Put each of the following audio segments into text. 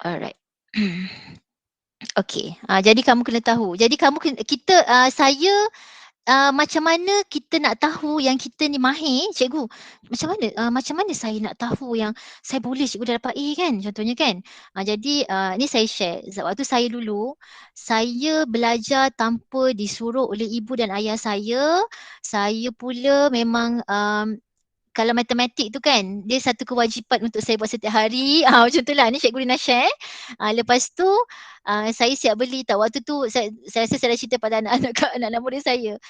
Alright. Okey, jadi kamu kena tahu. Jadi kamu saya macam mana kita nak tahu yang kita ni mahir, cikgu? Macam mana saya nak tahu yang saya boleh cikgu dah dapat A kan? Contohnya kan. Jadi ni saya share. Waktu saya dulu, saya belajar tanpa disuruh oleh ibu dan ayah saya. Saya pula memang kalau matematik tu kan, dia satu kewajipan untuk saya buat setiap hari. Macam tu lah, ni Cikgu Rina share. Lepas tu, saya siap beli tau. Waktu tu, saya rasa saya dah cerita pada anak-anak murid saya.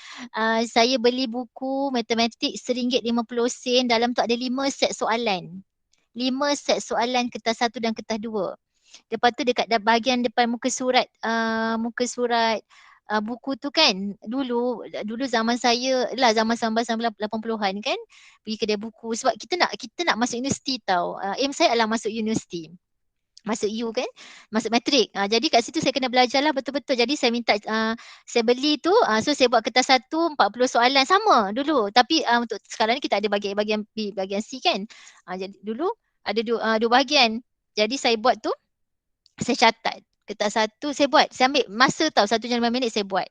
Saya beli buku matematik RM1.50 dalam tu ada 5 set soalan. 5 set soalan kertas 1 dan kertas 2. Lepas tu dekat bahagian depan muka surat buku tu kan, dulu zaman saya lah, zaman 1980-an kan, pergi kedai buku sebab kita nak masuk universiti tau. Aim saya adalah masuk universiti. Masuk U kan, masuk matrik. Jadi kat situ saya kena belajar lah betul-betul. Jadi saya minta, saya beli tu, so saya buat kertas 1, 40 soalan sama dulu. Tapi untuk sekarang ni kita ada bahagian B, bahagian C kan. Jadi dulu ada dua bahagian. Jadi saya buat tu, saya catat. Kertas 1 saya buat. Saya ambil masa tau, 1 jam 5 minit saya buat.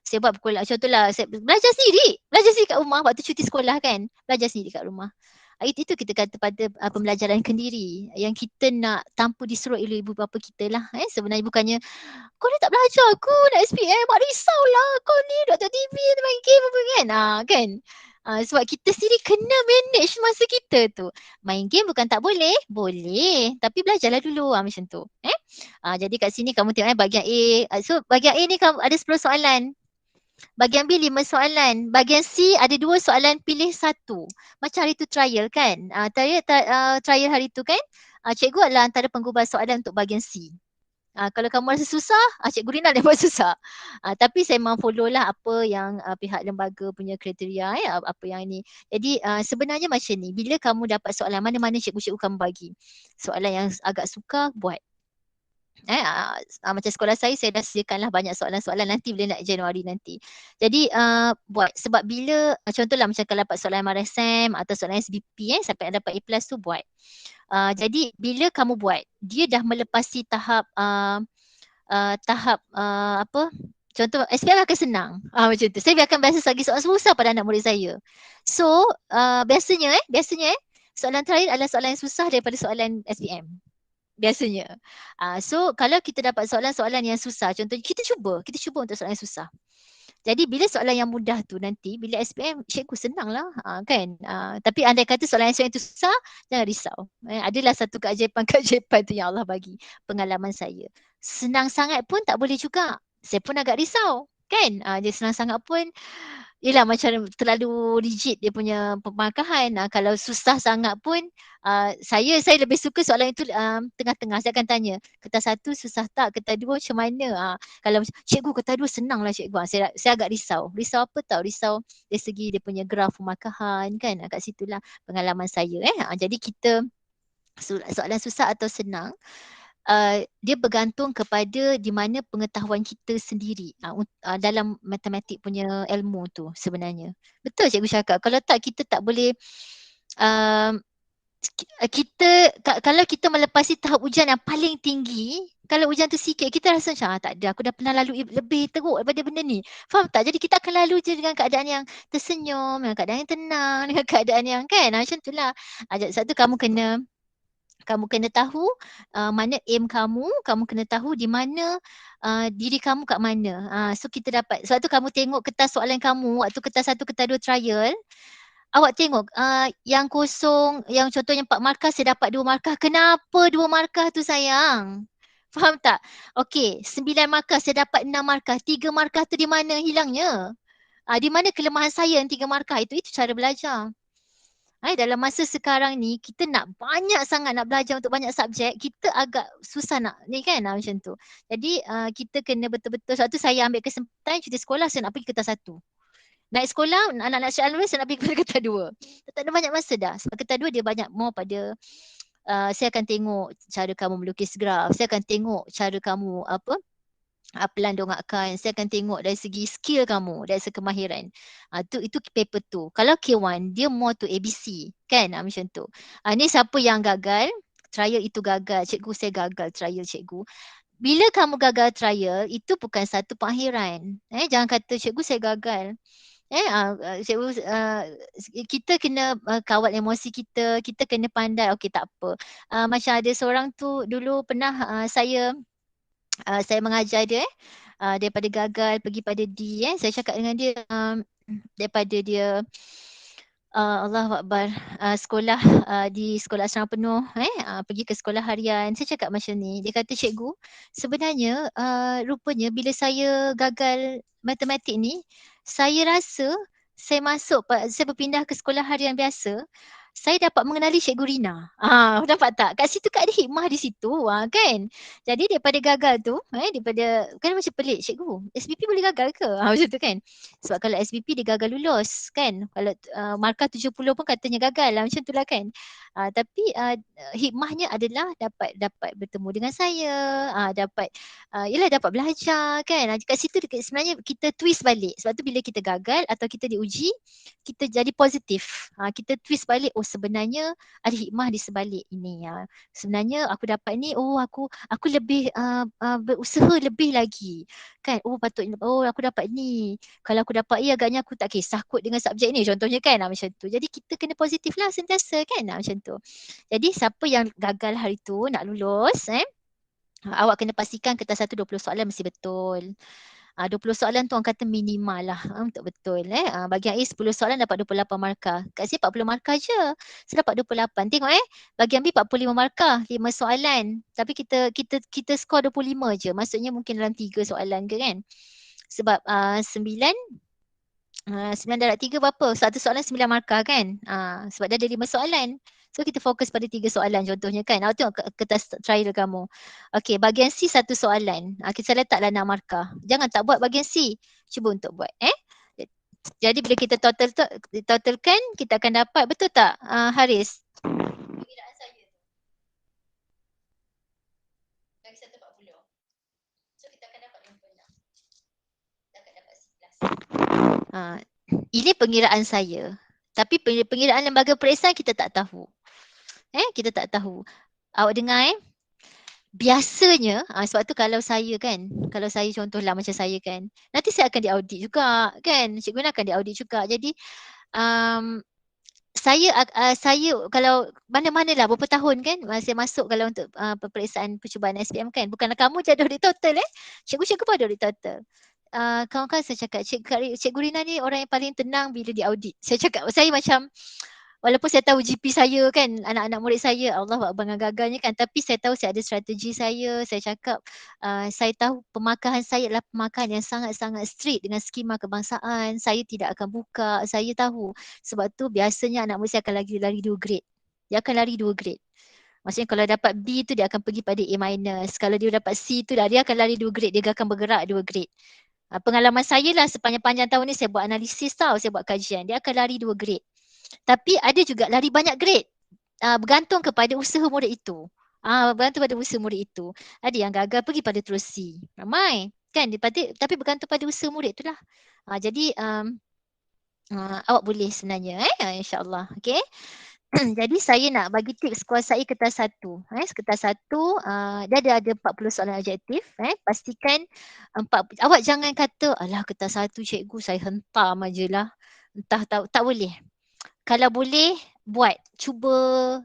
Saya buat pukul, contohlah saya belajar sendiri kat rumah waktu cuti sekolah kan. Belajar sendiri kat rumah. Itu kita kata pada pembelajaran kendiri yang kita nak tanpa disuruh oleh ibu bapa kita lah. Sebenarnya bukannya kau ni tak belajar aku nak SPM, mak risaulah kau ni duduk tengok TV, main game apa kan. Kan. Sebab kita sendiri kena manage masa kita tu. Main game bukan tak boleh, boleh. Tapi belajarlah dulu macam tu. Jadi kat sini kamu tengok bahagian A. So bahagian A ni kamu ada 10 soalan. Bahagian B 5 soalan. Bahagian C ada 2 soalan, pilih 1. Macam hari tu trial kan. Trial hari tu kan. Cikgu adalah antara penggubah soalan untuk bahagian C. Kalau kamu rasa susah, Cikgu Rina dia buat susah. Tapi saya memang follow lah apa yang pihak lembaga punya kriteria, apa yang ni. Jadi sebenarnya macam ni, bila kamu dapat soalan mana-mana cikgu-cikgu kamu bagi. Soalan yang agak sukar, buat. Macam sekolah saya dah sediakanlah banyak soalan-soalan nanti bila nak Januari nanti. Jadi buat. Sebab bila, contohlah macam kalau dapat soalan MRSM atau soalan SBP sampai dapat A+ tu buat. Jadi bila kamu buat, dia dah melepasi tahap apa? Contoh SPM akan senang. Macam tu. Saya akan biasa bagi soalan susah pada anak murid saya. So biasanya soalan terakhir adalah soalan yang susah daripada soalan SPM. Biasanya. So kalau kita dapat soalan-soalan yang susah, contohnya kita cuba untuk soalan yang susah. Jadi bila soalan yang mudah tu nanti, bila SPM, cikgu senang lah kan. Tapi andai kata soalan SPM tu susah, jangan risau. Adalah satu keajaiban-keajaiban tu yang Allah bagi. Pengalaman saya. Senang sangat pun tak boleh juga. Saya pun agak risau. Kan? Dia senang sangat pun, yelah macam terlalu rigid dia punya pemarkahan. Kalau susah sangat pun, saya lebih suka soalan itu tengah-tengah. Saya akan tanya, kertas 1 susah tak? Kertas 2 macam mana? Kalau cikgu kertas 2 senang lah cikgu. Saya agak risau. Risau apa tau? Risau dari segi dia punya graf pemarkahan kan. Kat situlah pengalaman saya. Jadi kita soalan susah atau senang, dia bergantung kepada di mana pengetahuan kita sendiri dalam matematik punya ilmu tu sebenarnya. Betul cikgu cakap. Kalau tak, kita tak boleh kalau kita melepasi tahap ujian yang paling tinggi, kalau ujian tu sikit, kita rasa macam tak ada, aku dah pernah lalu lebih teruk daripada benda ni. Faham tak? Jadi kita akan lalu je dengan keadaan yang tersenyum, dengan keadaan yang tenang, dengan keadaan yang kan, macam tu lah. Sebab tu kamu kena tahu mana aim kamu kena tahu di mana diri kamu kat mana. So kita dapat, sebab tu kamu tengok kertas soalan kamu waktu kertas 1, kertas 2 trial, awak tengok yang kosong, yang contohnya 4 markah saya dapat 2 markah. Kenapa 2 markah tu sayang? Faham tak? Okey, 9 markah saya dapat 6 markah. 3 markah tu di mana hilangnya? Di mana kelemahan saya yang 3 markah itu? Itu cara belajar. Dalam masa sekarang ni, kita nak banyak sangat nak belajar untuk banyak subjek, kita agak susah nak ni kan macam tu. Jadi kita kena betul-betul, sebab tu saya ambil kesempatan cuti sekolah, saya nak pergi kertas 1. Naik sekolah, anak-anak Syed Alwi, saya nak pergi kepada kertas 2. Tak ada banyak masa dah. Sebab kertas 2 dia banyak more pada, saya akan tengok cara kamu melukis graf, saya akan tengok cara kamu pelan dongakkan, saya akan tengok dari segi skill kamu, dari segi kemahiran. Itu paper tu. Kalau K1, dia more to ABC. Kan? Macam tu. Ni siapa yang gagal, trial itu gagal. Cikgu, saya gagal trial cikgu. Bila kamu gagal trial, itu bukan satu pengakhiran. Jangan kata cikgu saya gagal. Cikgu, kita kena kawal emosi kita, kita kena pandai, okey tak apa. Macam ada seorang tu dulu pernah saya mengajar dia daripada gagal pergi pada D. Saya cakap dengan dia daripada dia Allahu Akbar, sekolah di sekolah asrama penuh, pergi ke sekolah harian. Saya cakap macam ni, dia kata cikgu, sebenarnya rupanya bila saya gagal matematik ni, saya rasa saya berpindah ke sekolah harian biasa, saya dapat mengenali Cikgu Rina. Nampak tak? Kat situ kat ada hikmah di situ, kan? Jadi daripada gagal tu, daripada kan macam pelik, cikgu, SBP boleh gagal ke? Macam tu kan. Sebab kalau SBP dia gagal lulus, kan? Kalau markah 70 pun katanya gagal lah, macam tu lah kan. Tapi hikmahnya adalah dapat bertemu dengan saya, dapat belajar kan. Kat situ sebenarnya kita twist balik. Sebab tu bila kita gagal atau kita diuji, kita jadi positif. Kita twist balik, oh sebenarnya ada hikmah di sebalik ini. Sebenarnya aku dapat ni, aku lebih berusaha lebih lagi. Kan, patutnya, aku dapat ni. Kalau aku dapat agaknya aku tak kisah kot dengan subjek ni. Contohnya kan, macam tu. Jadi kita kena positif lah sentiasa kan, macam tu. Jadi siapa yang gagal hari tu nak lulus, awak kena pastikan kertas 1 20 soalan mesti betul. 20 soalan tu orang kata minimal lah untuk betul. Bagi A 10 soalan dapat 28 markah. Kat sini 40 markah je. Saya dapat 28. Tengok bagi ambil 45 markah, 5 soalan. Tapi kita skor 25 je. Maksudnya mungkin dalam 3 soalan ke kan. Sebab 9 darab 3 berapa? Satu soalan 9 markah kan. Sebab dia ada 5 soalan. So kita fokus pada 3 soalan contohnya kan. Awak tengok kertas trial kamu. Okey, bahagian C 1 soalan. Kita letaklah 6 markah. Jangan tak buat bahagian C. Cuba untuk buat. Jadi bila kita totalkan, kita akan dapat, betul tak Haris? Perkiraan saya. Bagi 140. So kita akan dapat 56. Kita akan dapat 11. Ini pengiraan saya. Tapi pengiraan lembaga periksaan kita tak tahu. Kita tak tahu. Awak dengar biasanya, sebab tu kalau saya contohlah macam saya kan, nanti saya akan diaudit juga kan, cikgu akan diaudit juga. Jadi saya kalau mana-manalah berapa tahun kan saya masuk kalau untuk peperiksaan percubaan SPM kan, bukanlah kamu jadi audit total cikgu pun ada audit total. Kawan-kawan saya cakap, Cikgu Rina ni orang yang paling tenang bila diaudit. Saya cakap, saya macam walaupun saya tahu GP saya kan, anak-anak murid saya, Allah dengan gagalnya kan, tapi saya tahu saya ada strategi saya cakap, saya tahu pemakahan saya adalah pemakahan yang sangat-sangat strict dengan skema kebangsaan, saya tidak akan buka, saya tahu. Sebab tu biasanya anak murid saya akan lari 2 grade. Dia akan lari 2 grade. Maksudnya kalau dapat B tu dia akan pergi pada A-. Kalau dia dapat C tu dia akan lari 2 grade, dia akan bergerak 2 grade. Pengalaman saya lah sepanjang-panjang tahun ni saya buat analisis saya buat kajian. Dia akan lari 2 grade. Tapi ada juga lari banyak grade. Bergantung kepada usaha murid itu. Bergantung pada usaha murid itu. Ada yang gagal pergi pada terus C. Ramai. Kan? Tapi bergantung pada usaha murid itulah. Jadi awak boleh sebenarnya. InsyaAllah. Okay. Jadi saya nak bagi tips kuasai kertas 1. Kertas 1 dia ada 40 soalan objektif. Pastikan awak jangan kata alah kertas 1 cikgu saya hentam ajalah. Entah tahu tak boleh. Kalau boleh buat, cuba.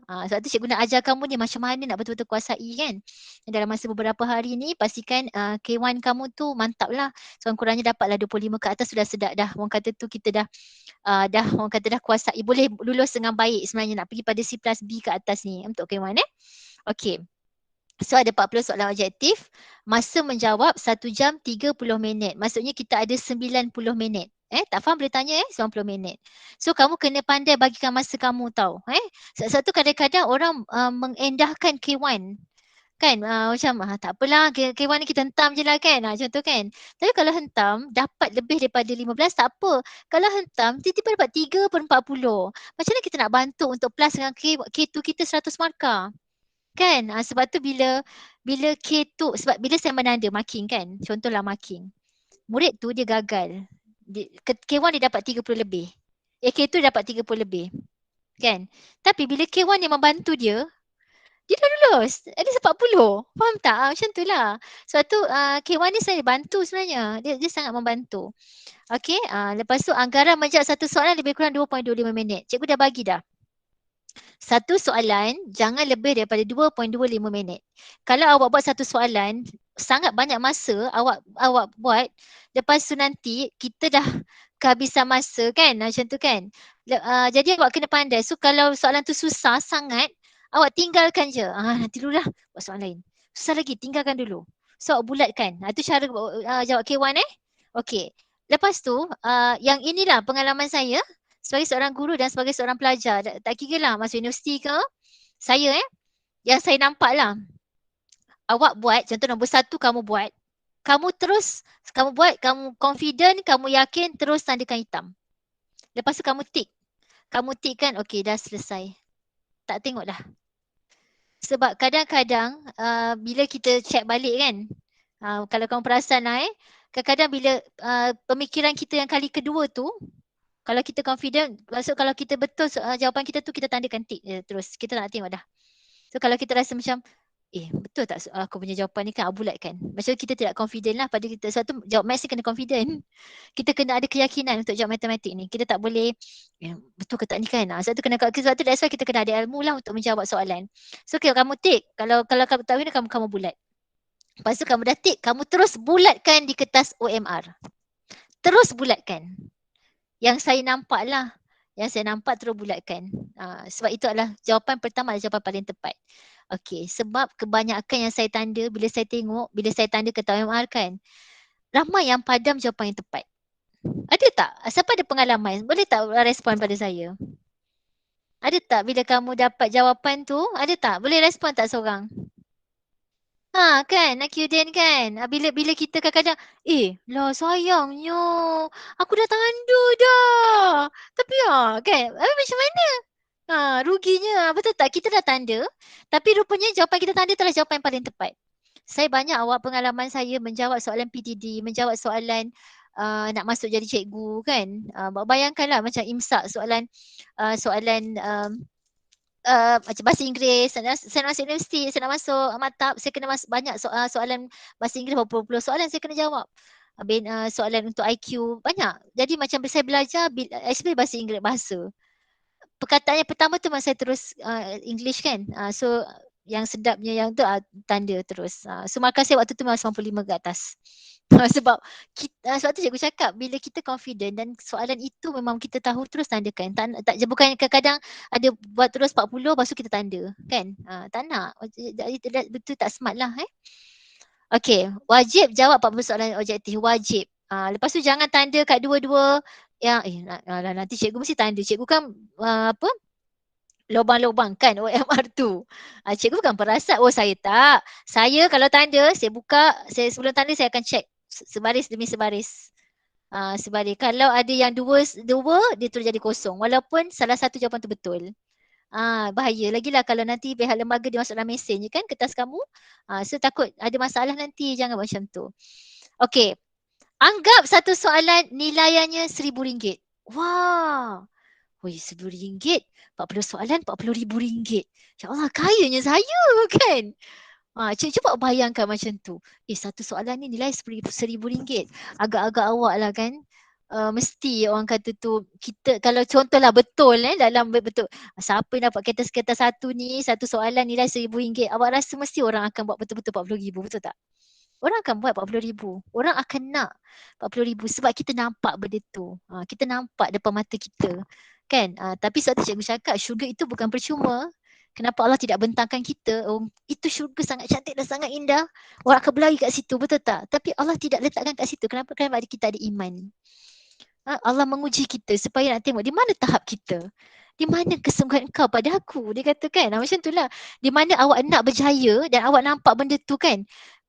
Sebab tu cikgu nak ajar kamu ni macam mana nak betul-betul kuasai kan. Dalam masa beberapa hari ni pastikan K1 kamu tu mantap lah. Kurang-kurangnya dapatlah 25 ke atas sudah sedap dah. Orang kata tu kita dah orang kata dah kuasai, boleh lulus dengan baik sebenarnya nak pergi pada C plus B ke atas ni untuk K1 Okey. So ada 40 soalan objektif. Masa menjawab 1 jam 30 minit. Maksudnya kita ada 90 minit. Tak faham boleh tanya 90 minit. So kamu kena pandai bagikan masa kamu tau. Sebab tu kadang-kadang orang mengendahkan K1. Kan macam tak apalah K1 ni kita hentam je lah kan, macam tu kan. Tapi kalau hentam dapat lebih daripada 15 tak apa. Kalau hentam tiba-tiba dapat 3 per 40. Macam mana kita nak bantu untuk plus dengan K2 kita 100 markah. Kan sebab tu bila K2, sebab bila saya menanda marking kan, contohlah marking, murid tu dia gagal, K1 dia dapat 30 lebih, K2 dia dapat 30 lebih kan. Tapi bila K1 yang membantu dia Dia dah lulus. At least 40. Faham tak? Macam tu lah. Sebab tu K1 ni saya bantu sebenarnya. Dia sangat membantu. Okey. Lepas tu anggaran menjawab satu soalan lebih kurang 2.25 minit. Cikgu dah bagi dah. Satu soalan jangan lebih daripada 2.25 minit. Kalau awak buat satu soalan, sangat banyak masa awak buat, lepas tu nanti kita dah kehabisan masa kan, macam tu kan. Jadi awak kena pandai. So kalau soalan tu susah sangat, awak tinggalkan je. Nanti dulu lah buat soalan lain. Susah lagi, tinggalkan dulu. So awak bulatkan. Itu cara jawab K1 Okey. Lepas tu, yang inilah pengalaman saya sebagai seorang guru dan sebagai seorang pelajar. Tak kira lah masuk universiti ke, saya yang saya nampak lah. Awak buat, contoh nombor 1 kamu buat. Kamu terus, kamu buat, kamu confident, kamu yakin, terus tandakan hitam. Lepas tu kamu tick. Kamu tick kan, okey dah selesai. Tak tengok dah. Sebab kadang-kadang bila kita check balik kan, kalau kamu perasan lah kadang-kadang bila pemikiran kita yang kali kedua tu, kalau kita confident, maksud kalau kita betul jawapan kita tu, kita tandakan tick terus. Kita nak tengok dah. So kalau kita rasa macam, betul tak aku punya jawapan ni kan, bulat kan. Macam kita tidak confident lah pada kita. Sebab tu jawab maths ni kena confident. Kita kena ada keyakinan untuk jawab matematik ni. Kita tak boleh, betul ke tak ni kan. Sebab tu sebab tu that's why kita kena ada ilmu lah untuk menjawab soalan. So kalau kamu tick, kalau kamu tak boleh, kamu bulat. Lepas tu kamu dah tick, kamu terus bulatkan di kertas OMR. Terus bulatkan. Yang saya nampak lah. Yang saya nampak terus bulatkan. Sebab itu adalah jawapan pertama, adalah jawapan paling tepat. Okey, sebab kebanyakan yang saya tanda, bila saya tengok, bila saya tanda ke OMR kan, ramai yang padam jawapan yang tepat. Ada tak? Siapa ada pengalaman? Boleh tak respon pada saya? Ada tak bila kamu dapat jawapan tu? Ada tak? Boleh respon tak seorang? Kan, Nakudin kan. Bila kita kadang-kadang, lah sayangnya, aku dah tanda dah. Tapi kan, macam mana? Ruginya, betul tak? Kita dah tanda, tapi rupanya jawapan kita tanda adalah jawapan yang paling tepat. Saya banyak awak pengalaman saya menjawab soalan PTD, menjawab soalan nak masuk jadi cikgu kan. Bayangkanlah macam imsak soalan macam bahasa Inggeris, saya nak masuk universiti, saya nak masuk maktab, saya kena banyak soalan bahasa Inggeris, berpuluh-puluh soalan saya kena jawab. Soalan untuk IQ, banyak. Jadi macam saya belajar, especially bahasa Inggeris, perkataan yang pertama tu saya terus English kan. So yang sedapnya yang tu tanda terus. So markah saya waktu tu memang 95 ke atas. Sebab tu cikgu cakap, bila kita confident dan soalan itu memang kita tahu, terus tandakan. Bukan kadang-kadang ada buat terus 40, lepas tu kita tanda kan. Tak nak. Betul tak smart lah. Okey, wajib jawab 40 soalan objektif. Wajib. Lepas tu jangan tanda kat dua-dua. Nanti cikgu mesti tanda. Cikgu kan lubang-lubang kan OMR tu. Cikgu bukan perasaan, saya tak. Saya kalau tanda, saya buka, sebelum tanda saya akan check sebaris demi sebaris. Sebaris. Kalau ada yang dua, dia terus jadi kosong. Walaupun salah satu jawapan tu betul. Bahaya. Lagilah kalau nanti pihak lembaga dia masuk dalam mesin je kan, kertas kamu. So takut ada masalah nanti. Jangan macam tu. Okey. Anggap satu soalan nilaiannya RM1,000. Wah. RM1,000. 40 soalan RM40,000. Ya Allah, kayanya saya kan. Cuba bayangkan macam tu. Satu soalan ni nilai RM1,000. Agak-agak awak lah kan. Mesti orang kata tu, kita kalau contohlah betul dalam betul. Siapa yang dapat kertas-kertas satu ni, satu soalan nilai RM1,000. Awak rasa mesti orang akan buat betul-betul RM40,000, betul tak? Orang akan buat RM40,000. Orang akan nak RM40,000 sebab kita nampak benda tu. Kita nampak depan mata kita. Kan? Tapi sebab tu cikgu cakap, syurga itu bukan percuma. Kenapa Allah tidak bentangkan kita? Itu syurga sangat cantik dan sangat indah. Orang akan berlari kat situ, betul tak? Tapi Allah tidak letakkan kat situ. Kenapa? Kerana kita ada iman. Allah menguji kita supaya nak tengok di mana tahap kita. Di mana kesungguhan kau pada aku? Dia kata kan, macam itulah. Di mana awak nak berjaya dan awak nampak benda tu kan.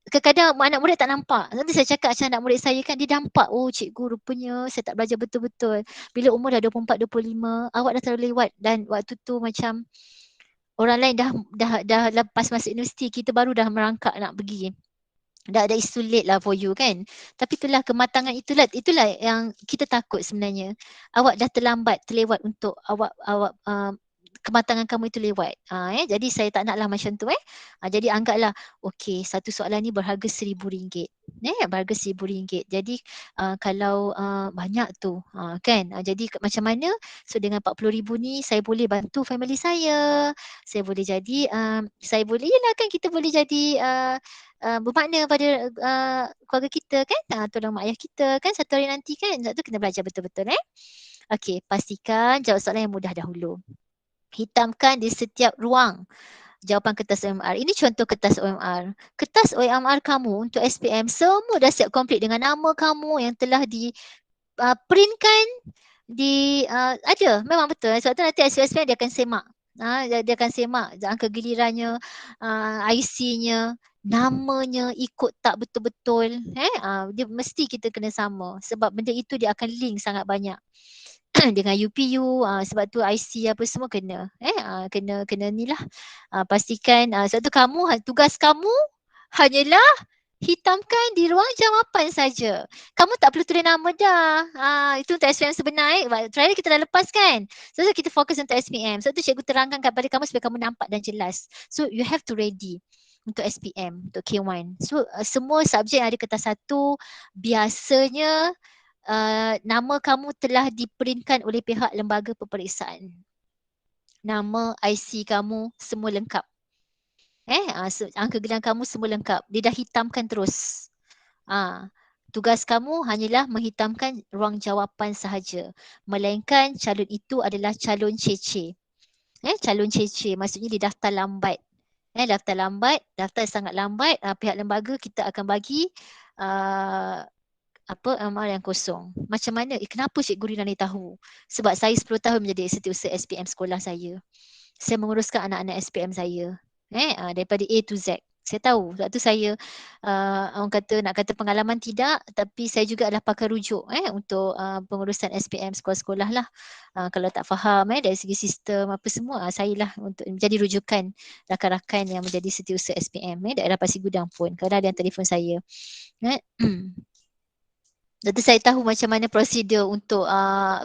Kadang-kadang anak murid tak nampak. Nanti saya cakap macam anak murid saya kan, dia nampak, cikgu rupanya saya tak belajar betul-betul. Bila umur dah 24, 25, awak dah terlalu lewat. Dan waktu tu macam orang lain dah lepas masuk universiti, kita baru dah merangkak nak pergi. Dah ada isu late lah for you kan. Tapi itulah kematangan, itulah yang kita takut sebenarnya. Awak dah terlambat, terlewat untuk awak kematangan kamu itu lewat. Jadi saya tak naklah macam tu. Jadi anggaplah okey, satu soalan ni berharga RM1,000. Berharga RM1,000. Jadi kalau banyak tu kan. Jadi macam mana? So dengan RM40,000 ni saya boleh bantu family saya. Saya boleh jadi saya boleh yelah kan, kita boleh jadi bermakna pada keluarga kita kan. Tolong mak ayah kita kan satu hari nanti kan. Sebab tu kena belajar betul-betul. Okey, pastikan jawab soalan yang mudah dahulu. Hitamkan di setiap ruang jawapan kertas OMR. Ini contoh kertas OMR. Kertas OMR kamu untuk SPM semua dah siap komplit dengan nama kamu yang telah di printkan di ada, memang betul. Sebab tu nanti SPM dia akan semak. Dia akan semak angka gilirannya, IC-nya, namanya ikut tak betul-betul. Dia mesti kita kena sama sebab benda itu dia akan link sangat banyak. Dengan UPU, sebab tu IC apa semua kena kena ni lah. Pastikan sebab tu tugas kamu hanyalah hitamkan di ruang jawapan saja. Kamu tak perlu tulis nama dah. Itu untuk SPM sebenar. Trial kita dah lepas kan. So kita fokus untuk SPM. So tu cikgu terangkan kepada kamu supaya kamu nampak dan jelas. So you have to ready untuk SPM, untuk K1. So semua subjek yang ada kertas satu biasanya nama kamu telah diprintkan oleh pihak lembaga peperiksaan. Nama, IC kamu semua lengkap. Angka giliran kamu semua lengkap. Dia dah hitamkan terus. Tugas kamu hanyalah menghitamkan ruang jawapan sahaja. Melainkan calon itu adalah calon CC. Calon CC maksudnya dia daftar lambat. Daftar sangat lambat. Pihak lembaga kita akan bagi amal yang kosong. Macam mana? Kenapa Cikgu Rina ni tahu? Sebab saya 10 tahun menjadi setiausaha SPM sekolah saya. Saya menguruskan anak-anak SPM saya. Daripada A to Z. Saya tahu. Sebab tu saya orang kata nak kata pengalaman tidak, tapi saya juga adalah pakar rujuk untuk pengurusan SPM sekolah-sekolah lah. Kalau tak faham dari segi sistem apa semua, saya lah untuk menjadi rujukan rakan-rakan yang menjadi setiausaha SPM daerah Pasir Gudang pun. Kadang ada yang telefon saya. Jadi saya tahu macam mana prosedur untuk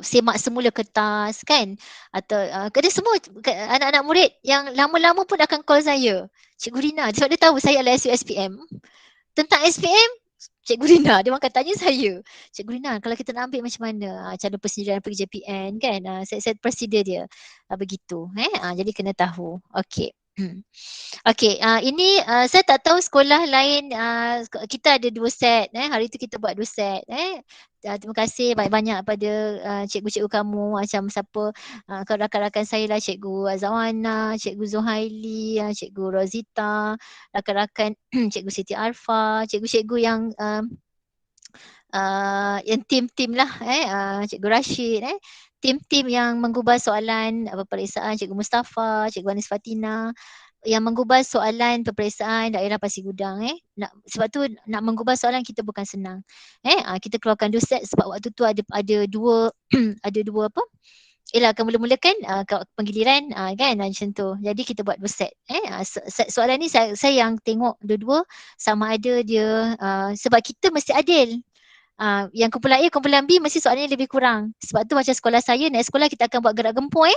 semak semula kertas kan. Atau ada semua anak-anak murid yang lama-lama pun akan call saya. Cikgu Rina, sebab dia tahu saya adalah SPM. Tentang SPM, Cikgu Rina, dia akan tanya saya. Cikgu Rina, kalau kita nak ambil macam mana calon persediaan pergi JPN kan. Saya prosedur dia. Begitu. Jadi kena tahu. Okey. Okey, ini saya tak tahu sekolah lain kita ada 2 set. Hari itu kita buat 2 set. Terima kasih banyak-banyak pada cikgu-cikgu kamu macam siapa rakan-rakan saya lah, Cikgu Azawana, Cikgu Zuhaili, Cikgu Rozita, rakan-rakan Cikgu Siti Arfa, cikgu-cikgu yang tim-tim lah Cikgu Rashid tim-tim yang menggubal soalan peperiksaan, Cikgu Mustafa, Cikgu Anis Fatina yang menggubal soalan peperiksaan daerah Pasir Gudang sebab tu nak menggubal soalan kita bukan senang. Kita keluarkan 2 set sebab waktu tu ada dua ada dua apa? Akan mula-mula kan penggiliran kan macam tu. Jadi kita buat 2 set. Soalan ni saya yang tengok dua-dua sama ada dia sebab kita mesti adil. Yang kumpulan A, kumpulan B mesti soalannya lebih kurang. Sebab tu macam sekolah saya, next sekolah kita akan buat gerak gempur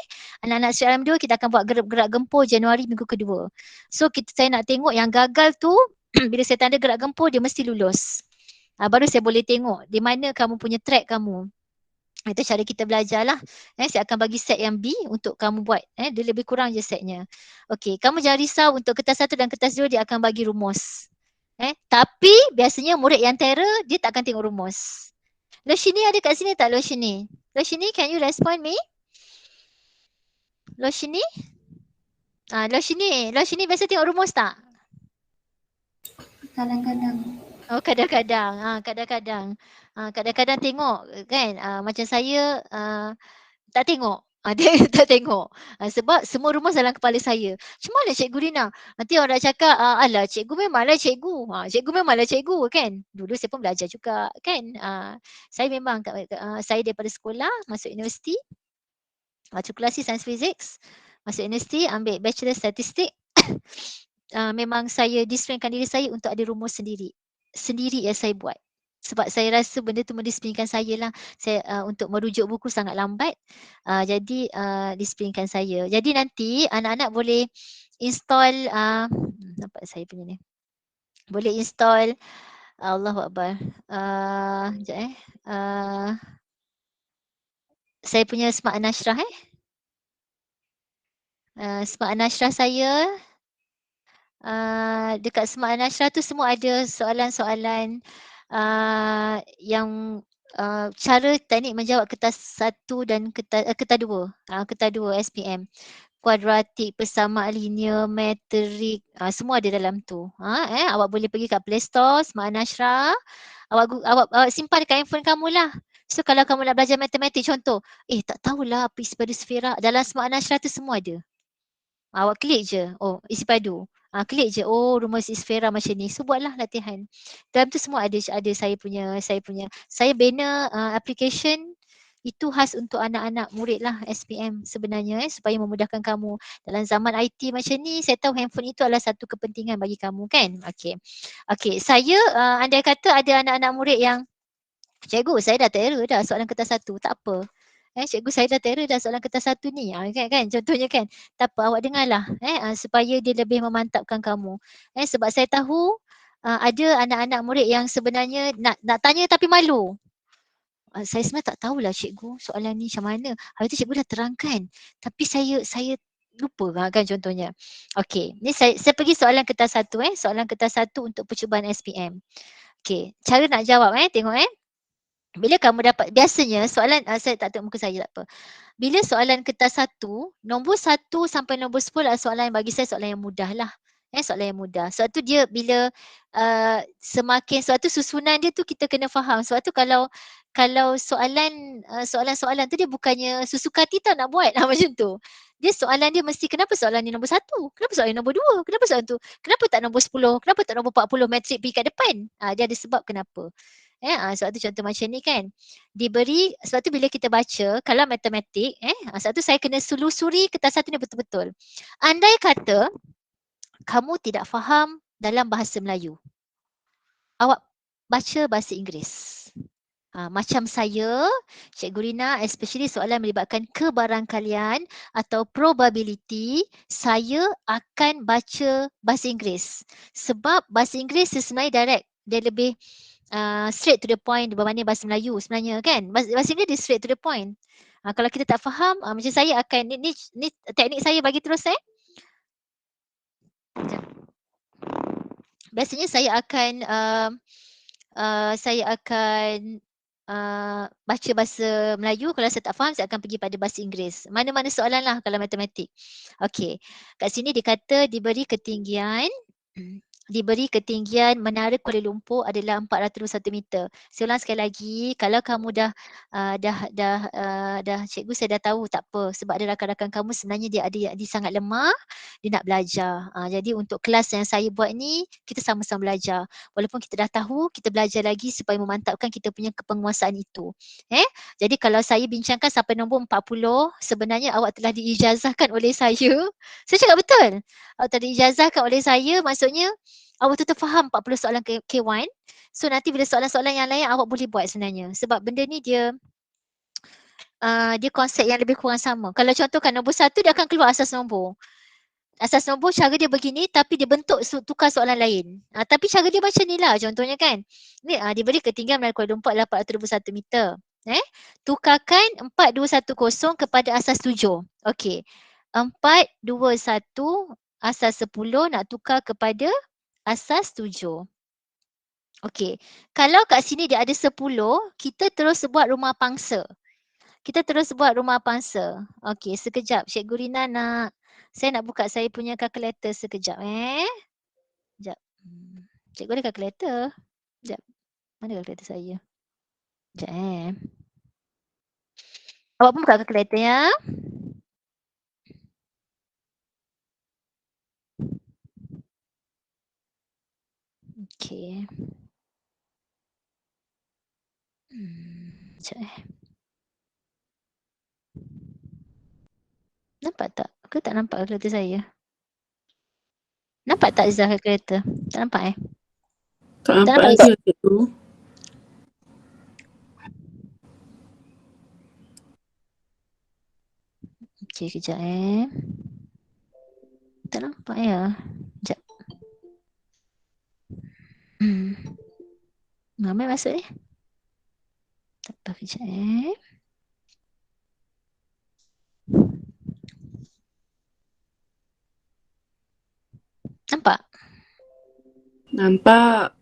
Anak-anak SPM 2 kita akan buat gerak gempur Januari minggu kedua. So saya nak tengok yang gagal tu bila saya tanda gerak gempur dia mesti lulus. Baru saya boleh tengok di mana kamu punya track kamu. Itu cara kita belajar lah. Saya akan bagi set yang B untuk kamu buat. Dia lebih kurang je setnya. Okey, kamu jangan risau untuk kertas 1 dan kertas 2 dia akan bagi rumus. Tapi biasanya murid yang terror dia tak akan tengok rumus. Loshini ada kat sini tak Loshini? Loshini, can you respond me? Loshini? Loshini biasa tengok rumus tak? Kadang-kadang. Oh, kadang-kadang. Kadang-kadang tengok kan. Macam saya tak tengok. Dia tak tengok. Sebab semua rumus dalam kepala saya. Macam mana Cikgu Rina? Nanti orang cakap, alah cikgu memanglah cikgu. Cikgu memanglah cikgu kan. Dulu saya pun belajar juga kan. Saya memang, saya daripada sekolah, masuk universiti. Matrikulasi Sains Physics. Masuk universiti, ambil Bachelor Statistik. Memang saya distrainkan diri saya untuk ada rumus sendiri. Sendiri yang saya buat. Sebab saya rasa benda tu mendisiplinkan saya lah. Saya untuk merujuk buku sangat lambat. Jadi disiplinkan saya. Jadi nanti anak-anak boleh install nampak saya punya ni. Boleh install Allahuakbar. Sekejap saya punya Smart Anashrah Smart Anashrah saya dekat Smart Anashrah tu semua ada soalan-soalan yang cara teknik menjawab kertas 1 dan kertas 2. Kertas 2 SPM. Kuadratik, persamaan linear, metrik, semua ada dalam tu. Awak boleh pergi kat Play Store, Smart Anashrah. Awak simpan dekat handphone kamu lah. So kalau kamu nak belajar matematik contoh, tak tahulah apa isi pada sfera. Dalam Smart Anashrah tu semua ada. Awak klik je, oh isi padu. Klik je, oh rumus isfera macam ni. So buatlah latihan. Dalam tu semua ada saya bina application itu khas untuk anak-anak murid lah SPM sebenarnya supaya memudahkan kamu. Dalam zaman IT macam ni, saya tahu handphone itu adalah satu kepentingan bagi kamu kan. Okey, saya andai kata ada anak-anak murid yang cikgu saya dah terror dah soalan kertas 1, tak apa. Cikgu saya dah terror dah soalan kertas 1 ni. Kan contohnya kan. Tak apa, awak dengarlah supaya dia lebih memantapkan kamu. Sebab saya tahu ada anak-anak murid yang sebenarnya nak tanya tapi malu. Saya sebenarnya tak tahulah cikgu soalan ni macam mana. Hari tu cikgu dah terangkan. Tapi saya lupa kan contohnya. Okey, ni saya pergi soalan kertas 1 soalan kertas 1 untuk percubaan SPM. Okey, cara nak jawab tengok bila kamu dapat, biasanya soalan, saya tak tengok muka saya tak apa. Bila soalan kertas 1, nombor 1 sampai nombor 10 adalah soalan yang bagi saya soalan yang mudah lah. Soalan yang mudah. Sebab tu dia bila semakin, sebab tu susunan dia tu kita kena faham. Sebab tu kalau soalan-soalan tu dia bukannya susuka kita nak buat macam tu. Dia soalan dia mesti kenapa soalan ni nombor 1? Kenapa soalan ni nombor 2? Kenapa soalan tu? Kenapa tak nombor 10? Kenapa tak nombor 40 metrik pergi kat depan? Dia ada sebab kenapa. Sebab tu contoh macam ni kan. Diberi, sebab tu bila kita baca, kalau matematik, sebab tu saya kena selusuri kertas 1 ni betul-betul. Andai kata, kamu tidak faham dalam bahasa Melayu, awak baca bahasa Inggeris. Macam saya, Cikgu Rina, especially soalan melibatkan kebarangkalian atau probability, saya akan baca bahasa Inggeris. Sebab bahasa Inggeris sebenarnya direct, dia lebih straight to the point berbanding bahasa Melayu sebenarnya kan. Bahasa Inggeris dia straight to the point. Kalau kita tak faham, macam saya akan, ni teknik saya bagi terus biasanya saya akan baca bahasa Melayu. Kalau saya tak faham, saya akan pergi pada bahasa Inggeris. Mana-mana soalan lah kalau matematik. Okey, kat sini dikata diberi ketinggian menara Kuala Lumpur adalah 421 meter. Saya ulang sekali lagi, kalau kamu dah cikgu saya dah tahu, tak apa. Sebab ada rakan-rakan kamu sebenarnya dia sangat lemah, dia nak belajar. Jadi untuk kelas yang saya buat ni, kita sama-sama belajar. Walaupun kita dah tahu, kita belajar lagi supaya memantapkan kita punya kepenguasaan itu. Jadi kalau saya bincangkan sampai nombor 40, sebenarnya awak telah diijazahkan oleh saya. Saya cakap betul. Awak telah diijazahkan oleh saya, maksudnya awak tu terfaham 40 soalan K1. So nanti bila soalan-soalan yang lain awak boleh buat sebenarnya. Sebab benda ni dia konsep yang lebih kurang sama. Kalau contohkan nombor 1, dia akan keluar asas nombor. Asas nombor cara dia begini tapi dia bentuk tukar soalan lain. Tapi cara dia macam ni lah contohnya kan. Ni diberi ketinggian menara Kuala Lumpur adalah 421 meter. Tukarkan 4210 kepada asas 7. Okey. 421 asas 10 nak tukar kepada asas 7. Okey. Kalau kat sini dia ada 10, kita terus buat rumah pangsa. Okey, sekejap. Cikgu Rina saya nak buka saya punya kalkulator sekejap. Sekejap. Cikgu ada kalkulator. Sekejap. Mana kalkulator saya? Sekejap Awak pun buka kalkulator ya. Okey. Sekejap Nampak tak? Ke tak nampak kalkulator saya? Nampak tak Izzah kalkulator? Tak nampak Tak nampak lagi cikgu. Okey, kejap Tak nampak ya. Sekejap. Ramai masuk ni. Tak apa, kejap Nampak? Nampak.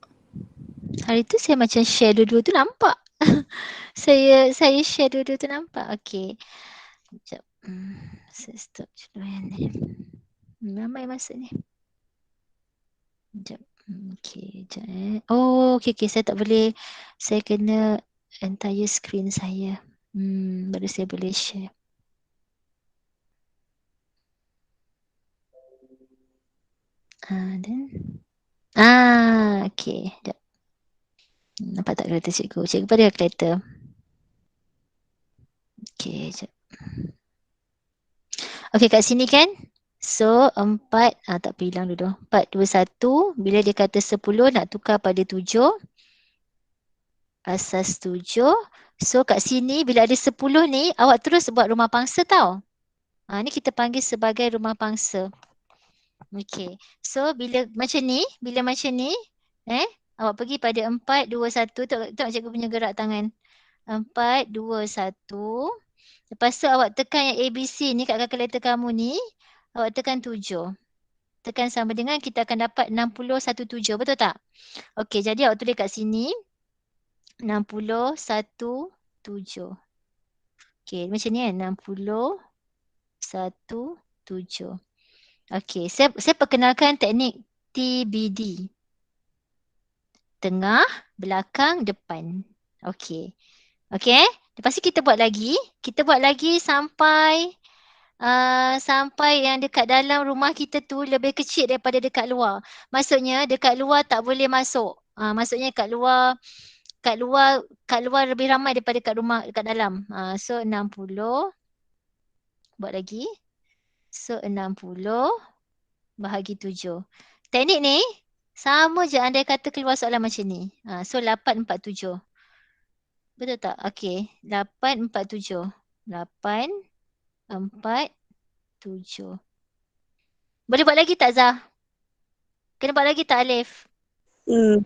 Hari tu saya macam share dua-dua tu nampak. saya share dua-dua tu nampak. Okey. Sekejap. Saya stop dulu yang ni. Ramai masuk ni. Sekejap. Okey, sekejap Oh, okey. Saya tak boleh. Saya kena entire screen saya. Baru saya boleh share. Then. Okey. Sekejap. Nampak tak kereta cikgu? Cikgu pada kereta. Okey, sekejap. Okey, kat sini kan? So, 4, tak bilang dulu. 4, 2, 1. Bila dia kata 10, nak tukar pada 7. Asas 7. So, kat sini bila ada 10 ni, awak terus buat rumah pangsa tau. Ni kita panggil sebagai rumah pangsa. Okey. So, bila macam ni, awak pergi pada 4, 2, 1. Tengok cikgu punya gerak tangan. 4, 2, 1. Lepas tu awak tekan yang ABC ni kat kalkulator kamu ni. Awak tekan 7. Tekan sama dengan kita akan dapat 6017. Betul tak? Okey, jadi awak tulis kat sini 6017. Okey, macam ni kan? 6017. Okey, saya perkenalkan teknik TBD. Tengah, belakang, depan. Okey. Okey, lepas tu kita buat lagi. Kita buat lagi sampai yang dekat dalam rumah kita tu lebih kecil daripada dekat luar. Maksudnya dekat luar tak boleh masuk. Maksudnya kat luar lebih ramai daripada kat rumah dekat dalam. So 60. Buat lagi. So 60 bahagi 7. Teknik ni sama je andai kata keluar soalan macam ni. So 847. Betul tak? Okey. 847. 847. Boleh buat lagi tak Zah? Kena buat lagi tak Alif?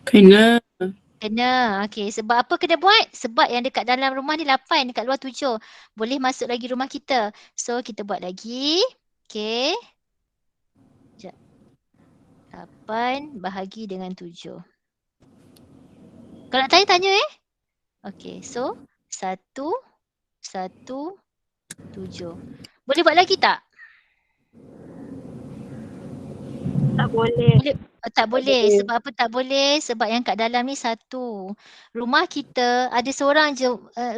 Kena. Kena. Okey. Sebab apa kena buat? Sebab yang dekat dalam rumah ni 8, dekat luar 7. Boleh masuk lagi rumah kita. So, kita buat lagi. Okey. 8 bahagi dengan 7. Kalau nak tanya, tanya Okey. So, 1, 1, 7. Boleh buat lagi tak? Tak boleh. Tak boleh. Sebab apa tak boleh? Sebab yang kat dalam ni 1. Rumah kita ada seorang je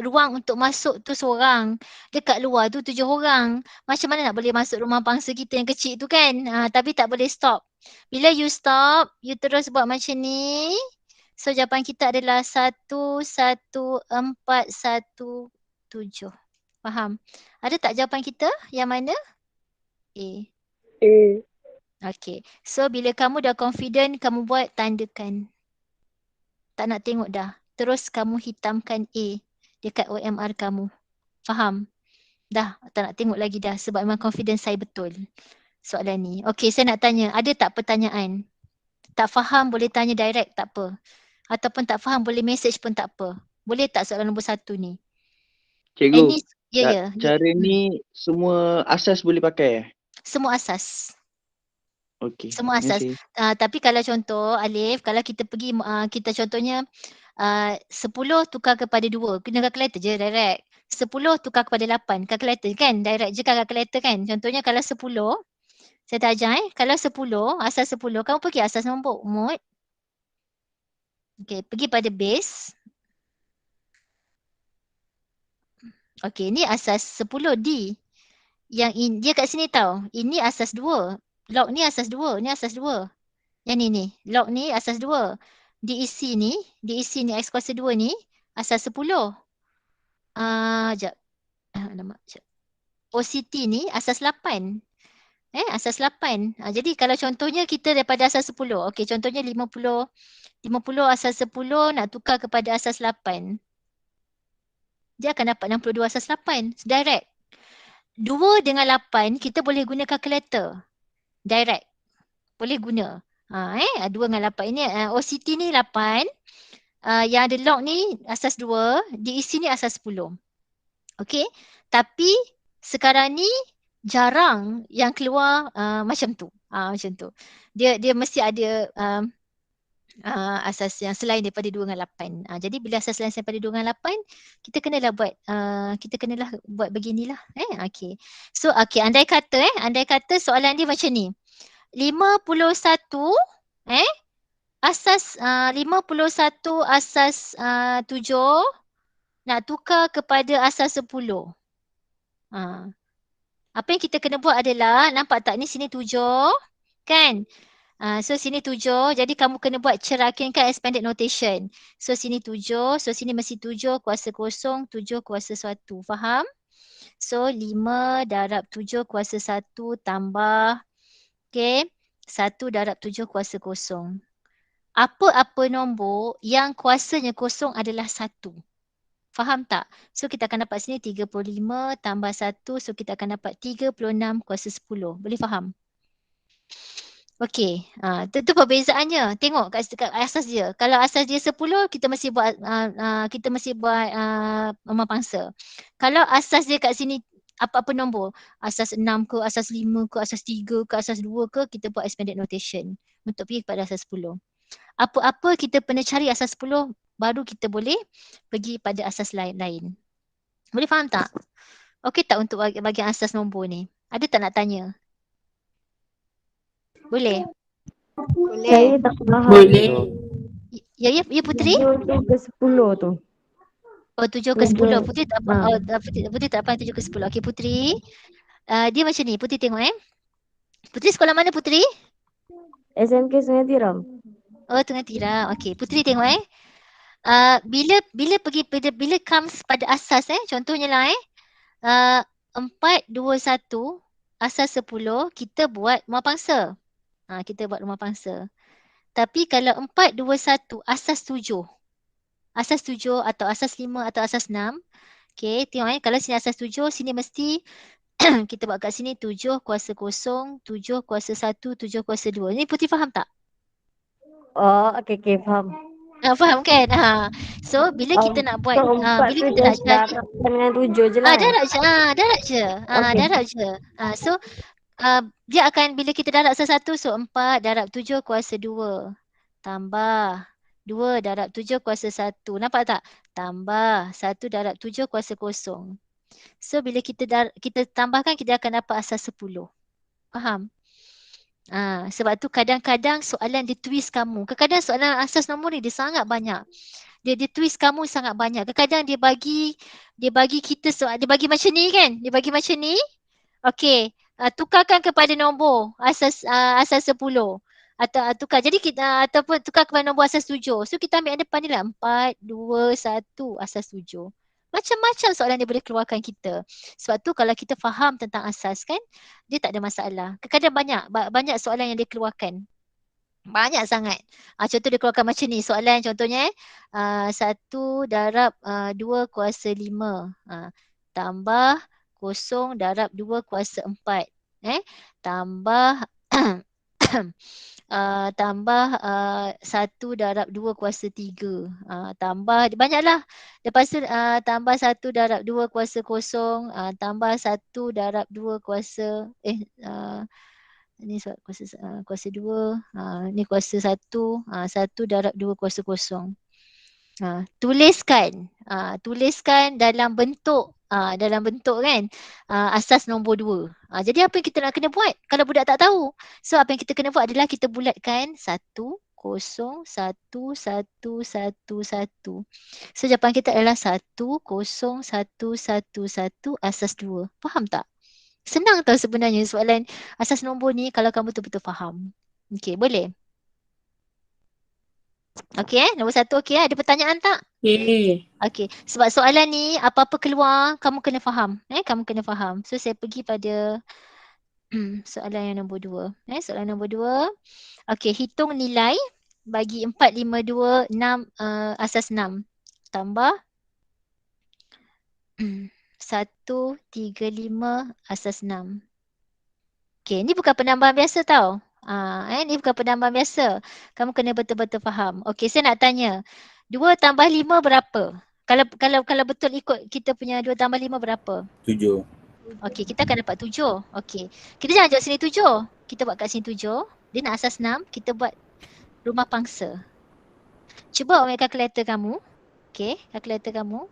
ruang untuk masuk tu seorang. Dekat luar tu 7 orang. Macam mana nak boleh masuk rumah bangsa kita yang kecil tu kan? Tapi tak boleh stop. Bila you stop, you terus buat macam ni. So jawapan kita adalah 11417. Faham? Ada tak jawapan kita? Yang mana? A. Okay. So, bila kamu dah confident, kamu buat tandakan. Tak nak tengok dah. Terus kamu hitamkan A dekat OMR kamu. Faham? Dah, tak nak tengok lagi dah. Sebab memang confidence saya betul soalan ni. Okay, saya nak tanya. Ada tak pertanyaan? Tak faham boleh tanya direct, tak apa. Ataupun tak faham boleh message pun tak apa. Boleh tak soalan nombor 1 ni? Cikgu, Ya. cara ni semua asas boleh pakai Semua asas. Okey. Semua asas. Tapi kalau contoh Alif, kalau kita pergi, kita contohnya 10 tukar kepada 2. Kena kalkulator je direct. 10 tukar kepada 8. Kalkulator kan? Direct je kan kalkulator kan? Contohnya kalau 10, saya tak ajar Kalau 10, asas 10, kamu pergi asas nombor mode. Okay, pergi pada base. Okay, ni asas 10D. Yang dia kat sini tau. Ini asas 2. Log ni asas 2. Ni asas 2. Yang ni. Log ni asas 2. DEC ni X kuasa 2 ni asas 10. Sekejap. Sekejap. OCT ni asas 8. Asas 8. Jadi kalau contohnya kita daripada asas 10. Okey, contohnya 50 asas 10 nak tukar kepada asas 8. Dia akan dapat 62 asas 8. Direct. 2 dengan 8 kita boleh guna kalkulator. Direct. Boleh guna. 2 dengan 8 ini OCT ni 8. Yang ada log ni asas 2, diisi ni asas 10. Okey. Tapi sekarang ni jarang yang keluar macam tu. Macam tu. Dia mesti ada asas yang selain daripada 2 dengan 8. Jadi bila asas lain daripada 2 dengan 8, kita kenalah buat beginilah. Okey. So andai kata soalan dia macam ni. 51 asas 51 asas 7 nak tukar kepada asas 10. Apa yang kita kena buat adalah, nampak tak ni sini 7 kan? So sini 7, jadi kamu kena buat cerakinkan expanded notation. So sini 7, so sini mesti 7 kuasa kosong, 7 kuasa 1. Faham? So 5 darab 7 kuasa 1 tambah 1 darab 7 kuasa kosong. Apa-apa nombor yang kuasanya kosong adalah 1. Faham tak? So kita akan dapat sini 35 tambah 1, so kita akan dapat 36 kuasa 10. Boleh faham? Okey, itu perbezaannya. Tengok kat asas dia. Kalau asas dia 10, kita mesti buat rumah pangsa. Kalau asas dia kat sini apa-apa nombor, asas 6 ke, asas 5 ke, asas 3 ke, asas 2 ke, kita buat expanded notation untuk pergi kepada asas 10. Apa-apa kita pernah cari asas 10, baru kita boleh pergi pada asas lain-lain. Boleh faham tak? Okey tak untuk bagian asas nombor ni? Ada tak nak tanya? Boleh? Saya tak faham. Boleh. Ya Putri? 7 ke 10 tu. Oh 7 ke 10. Putri tak apa. Putri tak apa 7 ke 10. Okey Putri. Dia macam ni. Putri tengok Putri sekolah mana Putri? SMK Sungai Tiram. Oh Tengah Tiram. Okey Putri tengok bila comes pada asas contohnya lah 4, 2, 1 asas 10 kita buat rumah pangsa. Kita buat rumah pangsa. Tapi kalau 4, 2, 1 asas 7. Asas 7 atau asas 5 atau asas 6. Okey, tengok kalau sini asas 7, sini mesti kita buat kat sini 7 kuasa kosong, 7 kuasa 1, 7 kuasa 2. Ni Putri faham tak? Oh, okey faham. Faham kan? So bila kita nak buat bila kita nak cari dengan 7 je lah. darab je. Darab je. So dia akan bila kita darab satu, so 4 darab 7 kuasa 2 tambah 2 darab 7 kuasa 1. Nampak tak? Tambah 1 darab 7 kuasa kosong. So bila kita tambahkan, kita akan dapat asas 10. Faham? Sebab tu kadang-kadang soalan dia twist kamu. Kadang-kadang soalan asas nombor ni dia sangat banyak. Dia twist kamu sangat banyak. Kadang-kadang dia bagi kita soal, dia bagi macam ni kan? Dia bagi macam ni. Okey. Tukarkan kepada nombor asas 10 atau tukar. Jadi kita ataupun tukar kepada nombor asas 7. So kita ambil yang depan ni lah 4, 2, 1 asas 7. Macam-macam soalan dia boleh keluarkan kita. Sebab tu kalau kita faham tentang asas kan, dia tak ada masalah. Kadang-kadang banyak soalan yang dia keluarkan. Banyak sangat. Contoh dia keluarkan macam ni. Soalan contohnya 1 darab 2 kuasa 5 tambah 0 darab 2 kuasa 4. Tambah tambah 1 darab 2 kuasa 3. Tambah banyaklah. Lepas tu tambah 1 darab 2 kuasa 0. Tambah 1 darab 2 kuasa ni kuasa 2. Ni kuasa 1. 1 darab 2 kuasa 0. Tuliskan dalam bentuk kan asas nombor 2. Jadi apa yang kita nak kena buat kalau budak tak tahu? So apa yang kita kena buat adalah kita bulatkan 1, 0, 1, 1, 1, 1. So jawapan kita adalah 1, 0, 1, 1, 1 asas 2. Faham tak? Senang tau sebenarnya soalan asas nombor ni kalau kamu betul-betul faham. Okey, boleh? Okey, nombor 1 okey. Ada pertanyaan tak? Okey, sebab soalan ni apa-apa keluar kamu kena faham. Kamu kena faham. So saya pergi pada soalan yang nombor 2. Soalan nombor 2. Okey, hitung nilai bagi 4, 5, 2, 6 asas 6. Tambah 135 asas 6. Okay, ni bukan penambahan biasa tau. Ni bukan penambahan biasa. Kamu kena betul-betul faham. Okay, saya nak tanya. 2 tambah 5 berapa? Kalau betul ikut kita punya 2 tambah 5 berapa? 7. Okay, kita akan dapat 7. Okay. Kita jangan jawab sini 7. Kita buat kat sini 7. Dia nak asas 6. Kita buat rumah pangsa. Cuba on kalkulator kamu. Okay, kalkulator kamu.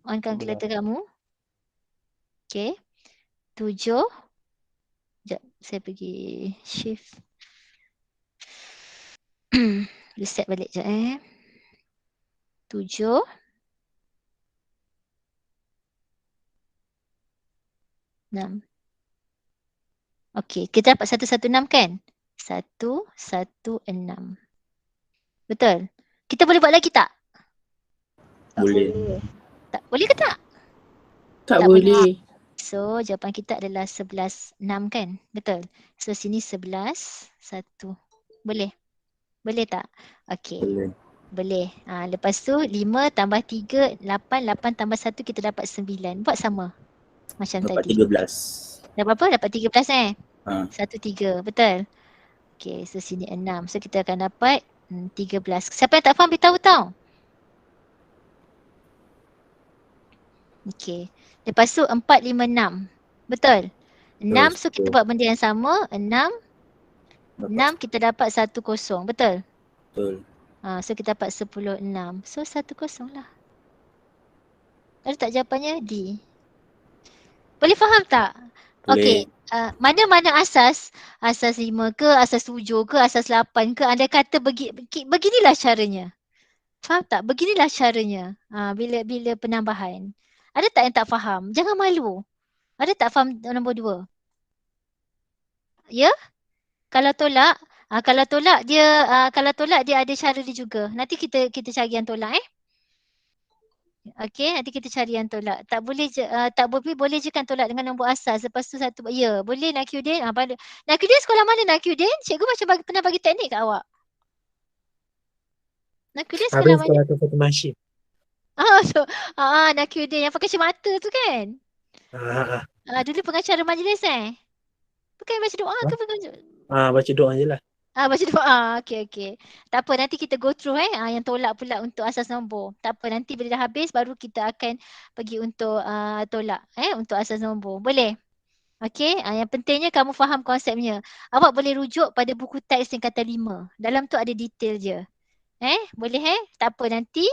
On kalkulator kamu. Okay. 7. Sekejap, saya pergi shift. Reset balik sekejap 7. 6. Okey, kita dapat 116 kan? 116. Betul? Kita boleh buat lagi tak? Boleh. Tak boleh ke tak? Tak boleh. So, jawapan kita adalah 11, 6 kan? Betul. So, sini 11, 1. Boleh? Boleh tak? Okey. Boleh. Boleh. Lepas tu 5 tambah 3, 8. 8 tambah 1 kita dapat 9. Buat sama. Macam Dapat tadi. 13. Dapat apa? Dapat 13 Ha. 1, 3. Betul? Okey. So, sini 6. So, kita akan dapat 13. Siapa yang tak faham beritahu tau. Okey. Lepas tu 4, 5, 6. Betul? 6 so kita buat benda yang sama. 6 kita dapat 10. Betul? Betul. So kita dapat 10, 6. So 10 lah. Ada tak jawapannya? D. Boleh faham tak? Okey. Mana-mana asas? Asas 5 ke, asas 7 ke, asas 8 ke, anda kata beginilah caranya. Faham tak? Beginilah caranya. Bila penambahan. Ada tak yang tak faham? Jangan malu. Ada tak faham nombor 2? Ya? Kalau tolak dia ada cara dia juga. Nanti kita cari yang tolak Okey, nanti kita cari yang tolak. Tak boleh boleh je kan tolak dengan nombor asas. Lepas tu satu ya, boleh Nakudin. Nakudin sekolah mana Nakudin? Cikgu macam pernah bagi teknik kat awak. Nakudin sekolah mana? Sekolah tu Fatimah Syed. Nakudin yang pakai kacamata tu kan? Dulu pengacara majlis Bukan baca doa ke pengacara? Baca doa je lah. Baca doa. Okey. Tak apa, nanti kita go through yang tolak pula untuk asas nombor. Tak apa, nanti bila dah habis baru kita akan pergi untuk tolak untuk asas nombor. Boleh? Okey, yang pentingnya kamu faham konsepnya. Awak boleh rujuk pada buku teks tingkatan 5. Dalam tu ada detail je. Boleh Tak apa, nanti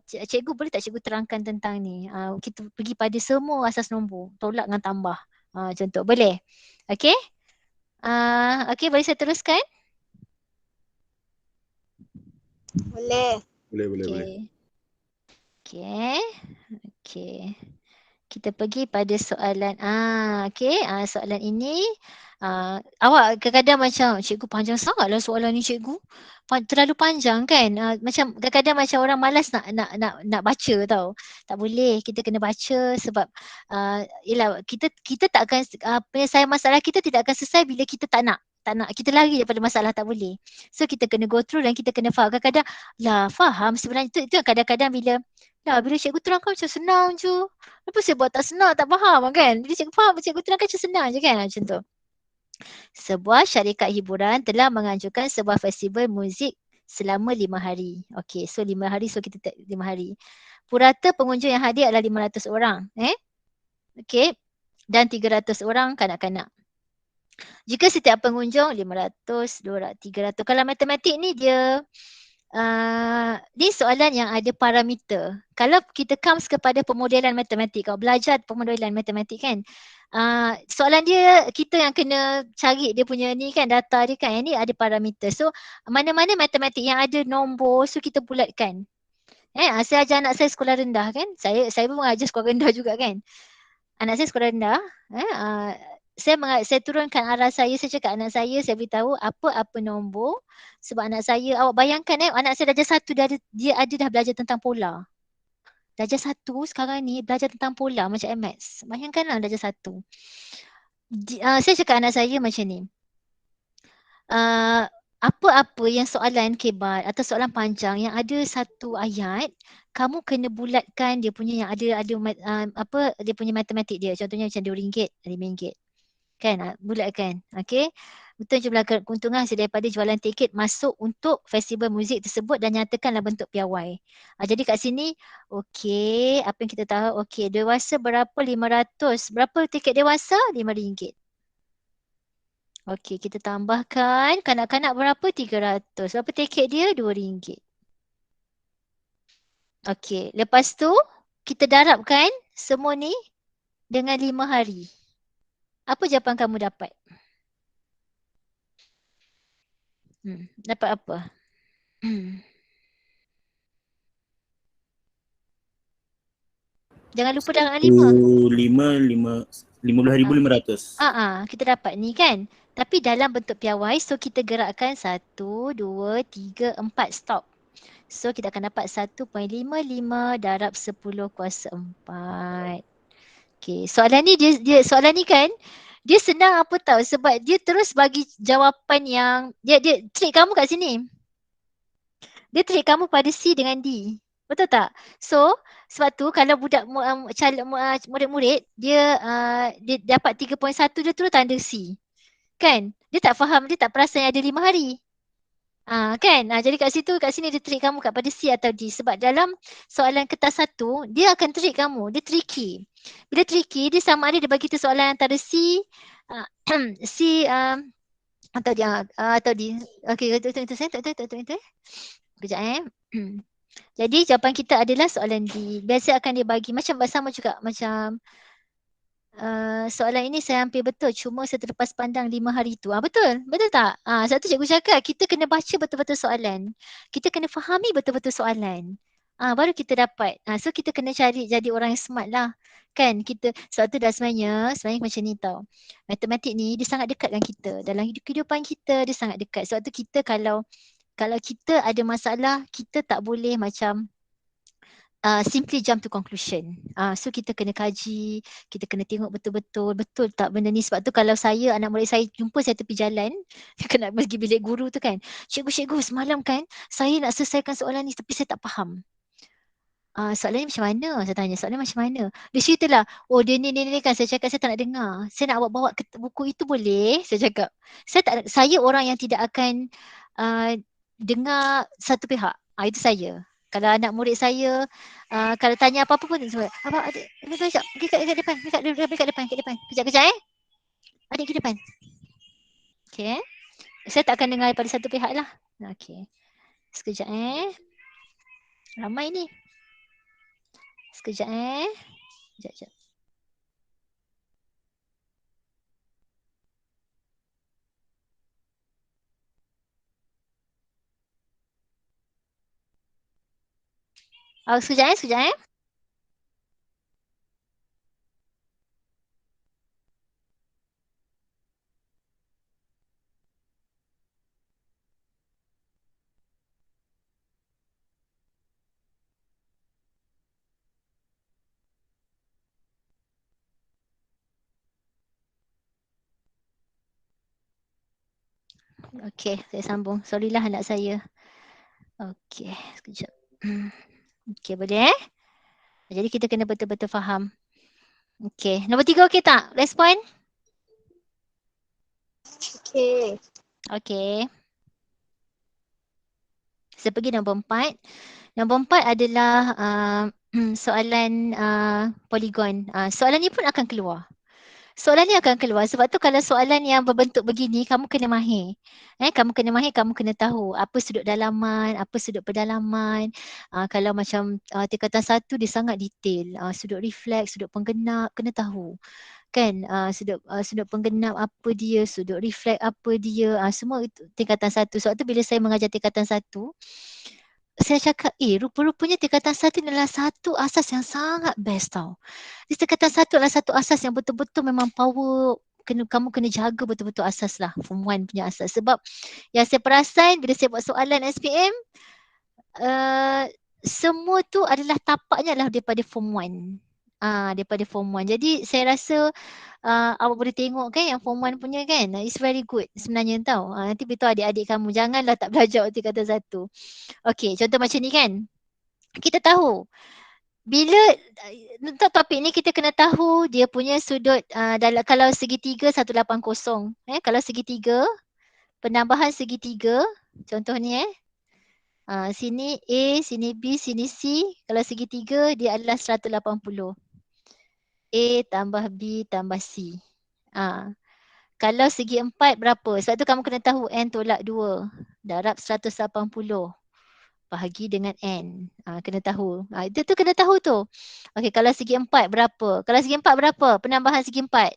cikgu boleh tak cikgu terangkan tentang ni. Kita pergi pada semua asas nombor. Tolak dengan tambah. Macam tu. Boleh? Okey? Okey, boleh saya teruskan? Boleh. Boleh. Okey. Kita pergi pada soalan. Soalan ini awak kadang-kadang macam cikgu panjang sangatlah soalan ni cikgu. Terlalu panjang kan? Macam kadang-kadang macam orang malas nak baca tau. Tak boleh, kita kena baca sebab yelah kita tak akan penyelesaian masalah kita tidak akan selesai bila kita tak nak kita lari daripada masalah, tak boleh. So kita kena go through dan kita kena faham. Kadang-kadang faham sebenarnya itu kadang-kadang bila cikgu terangkan macam senang je. Apa saya buat tak senang, tak faham kan? Bila cikgu faham, cikgu terangkan macam senang je kan? Macam tu. Sebuah syarikat hiburan telah menganjurkan sebuah festival muzik selama 5 hari. Okey, so 5 hari, so kita 5 hari. Purata pengunjung yang hadir adalah 500 orang. Okey, dan 300 orang kanak-kanak. Jika setiap pengunjung 500, 200, 300. Kalau matematik ni dia ni soalan yang ada parameter. Kalau kita comes kepada pemodelan matematik, kalau belajar pemodelan matematik kan, soalan dia kita yang kena cari dia punya ni kan, data dia kan, yang ni ada parameter. So mana-mana matematik yang ada nombor, so kita bulatkan. Saya ajar anak saya sekolah rendah kan, saya pun mengajar sekolah rendah juga kan. Anak saya sekolah rendah, saya turunkan arah saya cakap anak saya beritahu apa nombor. Sebab anak saya, awak bayangkan anak saya darjah 1 dia ada dah belajar tentang pola. Darjah 1 sekarang ni belajar tentang pola macam maths. Bayangkanlah darjah 1. Saya cakap anak saya macam ni. Apa-apa yang soalan kebat atau soalan panjang yang ada satu ayat, kamu kena bulatkan dia punya yang ada apa dia punya matematik dia. Contohnya macam RM2, RM5. Kan? Bulatkan. Okey. Betul jumlah keuntungan hasil daripada jualan tiket masuk untuk festival muzik tersebut dan nyatakanlah bentuk piawai. Jadi kat sini, okey, apa yang kita tahu? Okey, dewasa berapa? 500. Berapa tiket dewasa? RM5. Okey, kita tambahkan kanak-kanak berapa? 300. Berapa tiket dia? RM2. Okey, lepas tu kita darabkan semua ni dengan 5 hari. Apa jawapan kamu dapat? Dapat apa? Jangan lupa darabkan 5. 15,500. Kita dapat ni kan. Tapi dalam bentuk piawai, so kita gerakkan 1, 2, 3, 4 stop. So kita akan dapat 1.55 darab 10 kuasa 4. Okay, soalan ni soalan ni kan dia senang apa tahu sebab dia terus bagi jawapan yang dia trik kamu kat sini. Dia trik kamu pada C dengan D. Betul tak? So sebab tu kalau budak murid-murid dia dapat 3.1 dia terus tanda C. Kan? Dia tak faham, dia tak perasan ada 5 hari. Kan? Jadi kat sini dia trik kamu kat pada C atau D. Sebab dalam soalan kertas 1, dia akan trik kamu. Dia tricky. Bila tricky, dia sama ada dia bagi tu soalan antara C, C atau D. Okey, betul. Kejap Jadi jawapan kita adalah soalan D. Biasa akan dia bagi macam sama juga macam soalan ini saya hampir betul, cuma saya terlepas pandang 5 hari tu. Betul tak? Sebab tu cikgu cakap kita kena baca betul-betul soalan. Kita kena fahami betul-betul soalan. Baru kita dapat. So kita kena cari jadi orang yang smart lah. Kan kita, sebab tu dah sebenarnya macam ni tau. Matematik ni dia sangat dekat dengan kita. Dalam kehidupan kita dia sangat dekat. Sebab tu kita kalau kita ada masalah, kita tak boleh macam simply jump to conclusion. So kita kena kaji, kita kena tengok betul tak benda ni. Sebab tu kalau saya, anak murid saya jumpa saya tepi jalan, kena pergi bilik guru tu kan. Cikgu semalam kan saya nak selesaikan soalan ni tapi saya tak faham. Soalan ni macam mana? Saya tanya, soalan macam mana? Dia ceritalah, dia ni kan. Saya cakap saya tak nak dengar. Saya nak bawa buku itu boleh? Saya cakap, saya orang yang tidak akan dengar satu pihak. Itu saya. Kalau anak murid saya, kalau tanya apa-apa pun, abang, adik, pergi kat depan. Kejap. Adik ke depan. Okay. Saya tak akan dengar daripada satu pihak lah. Okay. Sekejap ramai ni. Sekejap Sekejap. Sekejap. Okey, saya sambung. Sorry lah anak saya. Okey, sekejap. Okey, boleh Jadi kita kena betul-betul faham. Okey, nombor 3 okey tak? Respon? Okey. Saya pergi nombor 4. Nombor 4 adalah soalan poligon. Soalan ni pun akan keluar. Soalan ni akan keluar sebab tu kalau soalan yang berbentuk begini kamu kena mahir. Kamu kena tahu apa sudut dalaman, apa sudut pedalaman. Kalau macam tingkatan 1 dia sangat detail. Sudut refleks, sudut penggenap kena tahu. Kan sudut penggenap apa dia, sudut refleks apa dia, semua itu tingkatan 1. Sebab tu bila saya mengajar tingkatan 1, saya cakap, rupa-rupanya tingkatan 1 adalah satu asas yang sangat best tau. Tingkatan 1 adalah satu asas yang betul-betul memang power. Kamu kena jaga betul-betul asas lah. Form 1 punya asas. Sebab yang saya perasan bila saya buat soalan SPM, semua tu adalah tapaknya adalah daripada Form 1. Daripada Form 1. Jadi saya rasa awak boleh tengok kan yang Form 1 punya kan. It's very good sebenarnya tau. Nanti beritahu adik-adik kamu. Janganlah tak belajar waktu kata 1. Okey, contoh macam ni kan. Kita tahu bila untuk topik ni kita kena tahu dia punya sudut dalam kalau segitiga 180. Kalau segitiga, penambahan segitiga, contoh ni sini A, sini B, sini C. Kalau segitiga dia adalah 180. A tambah B tambah C. Kalau segi 4 berapa? Sebab tu kamu kena tahu N tolak 2. Darab 180. Bahagi dengan N. Kena tahu. Itu tu kena tahu tu. Okey, kalau segi 4 berapa? Kalau segi 4 berapa? Penambahan segi 4.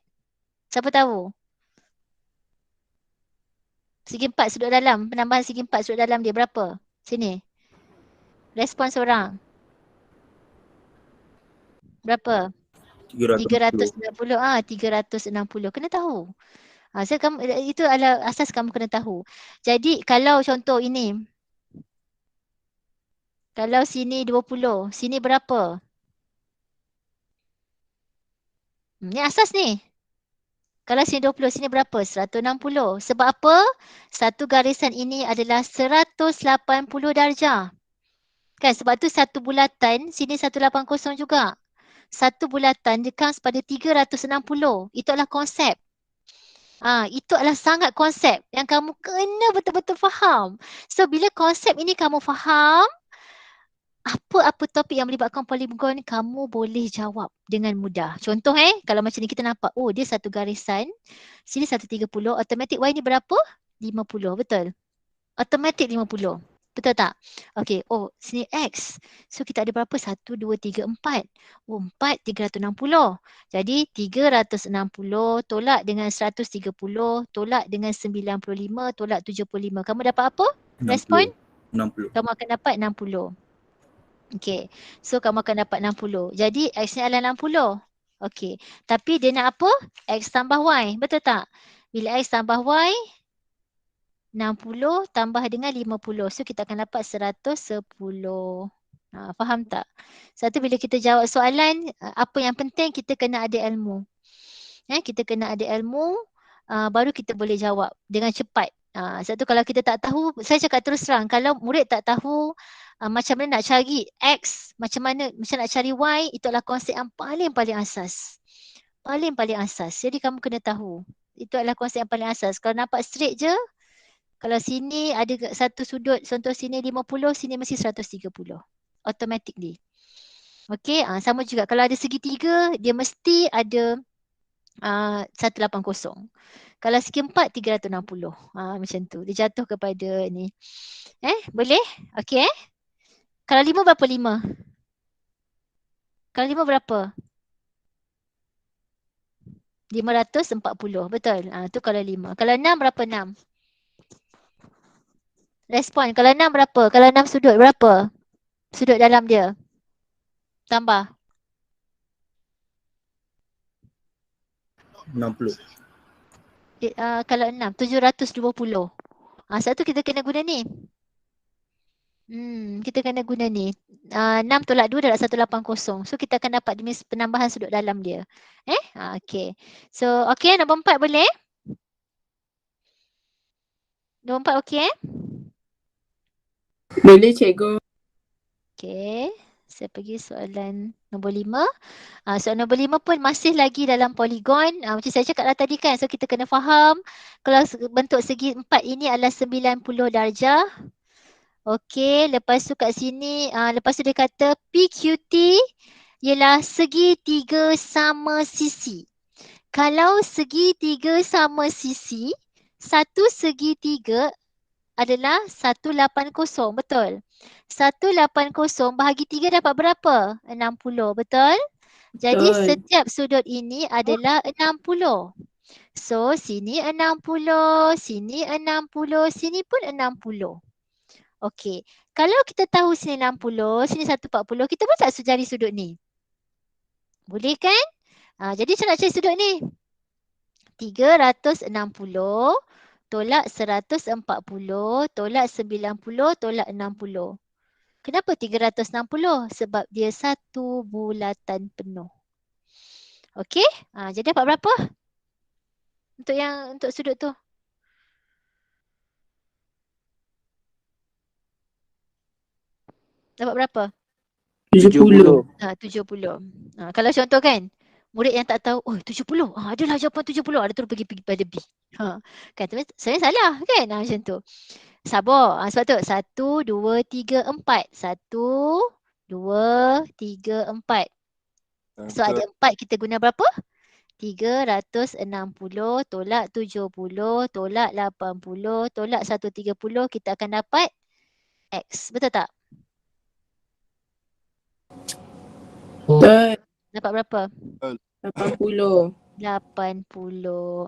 Siapa tahu? Segi 4 sudut dalam. Penambahan segi 4 sudut dalam dia berapa? Sini. Respon seorang. Berapa? 360. 360. Kena tahu. So kamu, itu adalah asas kamu kena tahu. Jadi kalau contoh ini. Kalau sini 20. Sini berapa? Ni asas ni. Kalau sini 20, sini berapa? 160. Sebab apa? Satu garisan ini adalah 180 darjah. Kan sebab tu satu bulatan, sini 180 juga. Satu bulatan dia comes pada 360. Itu adalah konsep. Itu adalah sangat konsep yang kamu kena betul-betul faham. So bila konsep ini kamu faham, apa-apa topik yang melibatkan poligon kamu boleh jawab dengan mudah. Contoh kalau macam ni kita nampak, oh dia satu garisan, sini 130, automatik Y ni berapa? 50, betul? Automatik 50. Betul tak? Okey, oh sini X. So kita ada berapa? 1, 2, 3, 4. Oh 4, 360. Jadi 360 tolak dengan 130, tolak dengan 95, tolak 75. Kamu dapat apa? Respon? 60. Kamu akan dapat 60. Okey, so kamu akan dapat 60. Jadi X ni adalah 60. Okey, tapi dia nak apa? X tambah Y, betul tak? Bila X tambah Y, 60 tambah dengan 50. So kita akan dapat 110. Faham tak? Satu bila kita jawab soalan, apa yang penting kita kena ada ilmu. Kita kena ada ilmu, baru kita boleh jawab dengan cepat. Satu kalau kita tak tahu, saya cakap terus terang, kalau murid tak tahu macam mana nak cari X, macam nak cari Y, itu adalah konsep yang paling asas. Paling asas. Jadi kamu kena tahu. Itu adalah konsep yang paling asas. Kalau nampak straight je, kalau sini ada satu sudut, contoh sini 50, sini mesti 130. Automatically. Okey, sama juga. Kalau ada segitiga, dia mesti ada 180. Kalau segi 4, 360. Macam tu. Dia jatuh kepada ni. Boleh? Okey Kalau 5 berapa 5? Kalau 5 berapa? 540. Betul? Tu kalau 5. Kalau 6 berapa 6? Respon. Kalau 6 berapa? Kalau 6 sudut berapa? Sudut dalam dia. Tambah. 60. Kalau 6, 720. Satu kita kena guna ni. Kita kena guna ni. 6 tolak 2 darab 180. So kita akan dapat penambahan sudut dalam dia. Okey. So okey, nombor 4 boleh? Nombor 4 okey Boleh cikgu. Okey. Saya pergi soalan nombor 5. Soalan nombor 5 pun masih lagi dalam poligon. Macam saya cakap lah tadi kan. So kita kena faham kalau bentuk segi 4 ini adalah 90 darjah. Okey, lepas tu kat sini, lepas tu dia kata PQT ialah segitiga sama sisi. Kalau segitiga sama sisi, satu segitiga adalah 180, betul? 180 bahagi 3 dapat berapa? 60, betul? Jadi setiap sudut ini adalah 60. So sini 60, sini 60, sini pun 60. Okey, kalau kita tahu sini 60, sini 140, kita boleh tak cari sudut ni? Boleh kan? Jadi macam nak cari sudut ni? 360 tolak 140 tolak 90 tolak 60. Kenapa 360? Sebab dia satu bulatan penuh. Okey, jadi dapat berapa? Untuk sudut tu. Dapat berapa? 70. 70. Kalau contoh kan, murid yang tak tahu, oh 70. Adalah jawapan 70. Ada terus pergi pada B. Kan tapi saya salah kan? Macam tu. Sabar. Sebab tu 1, 2, 3, 4. 1, 2, 3, 4. So ada 4 kita guna berapa? 360 tolak 70 tolak 80 tolak 130 kita akan dapat X. Betul tak? Betul. Dapat berapa? 80. 80.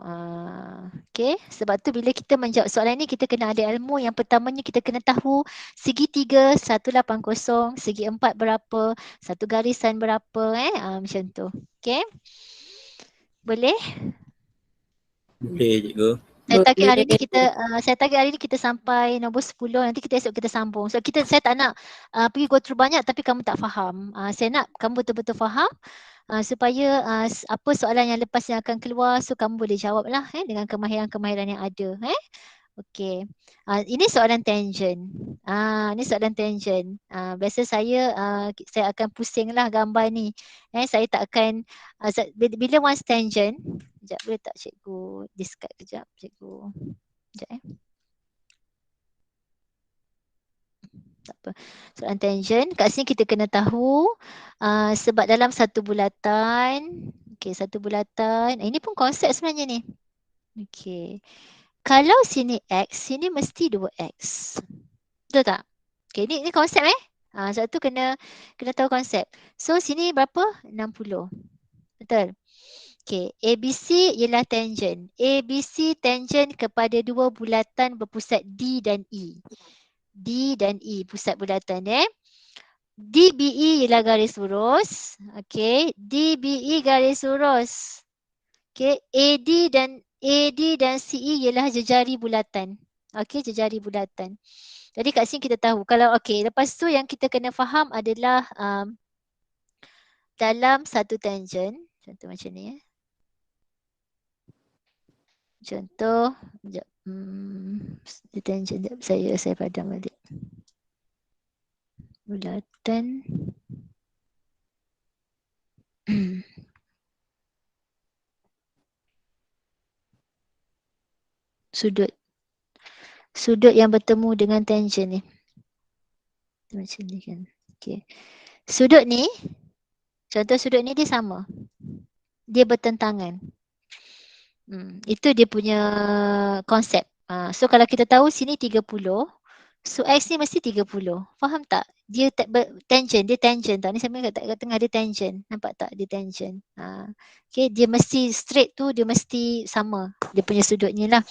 Okay. Sebab tu bila kita menjawab soalan ni kita kena ada ilmu. Yang pertamanya kita kena tahu segi 3 180, segi 4 berapa, satu garisan berapa macam tu. Okay. Boleh? Boleh cikgu. Saya target hari ni Boleh. kita saya target hari ni kita sampai nombor 10. Nanti kita esok kita sambung. So saya tak nak pergi go through banyak tapi kamu tak faham. Saya nak kamu betul-betul faham supaya apa soalan yang lepas yang akan keluar so kamu boleh jawab lah dengan kemahiran-kemahiran yang ada. Okey. Ini soalan tangent. Ini soalan tangent. Biasa saya akan pusinglah gambar ni. Saya tak akan bila once tangent. Sekejap boleh tak cikgu discard kejap cikgu. Sekejap tak apa. Soalan tangent. Kat sini kita kena tahu sebab dalam satu bulatan. Okey, satu bulatan. Ini pun konsep sebenarnya ni. Okey. Kalau sini X, sini mesti 2X. Betul tak? Okay, ini konsep sebab tu kena tahu konsep. So sini berapa? 60. Betul? Okay, ABC ialah tangent. ABC tangent kepada dua bulatan berpusat D dan E. D dan E pusat bulatan DBE ialah garis lurus. Okay, DBE garis lurus. Okay, AD dan CE ialah jejari bulatan. Okey, jejari bulatan. Jadi kat sini kita tahu kalau lepas tu yang kita kena faham adalah dalam satu tangent, contoh macam ni Contoh sekejap. Tangent sekejap saya padam balik. Bulatan sudut yang bertemu dengan tangent ni. Macam ni kan. Okey. Sudut ni, contoh sudut ni dia sama. Dia bertentangan. Itu dia punya konsep. So kalau kita tahu sini 30, so X ni mesti 30. Faham tak? Dia tangent tak? Ni saya kat tengah dia tangent. Nampak tak? Dia tangent. Okay, dia mesti straight tu dia mesti sama. Dia punya sudutnya lah.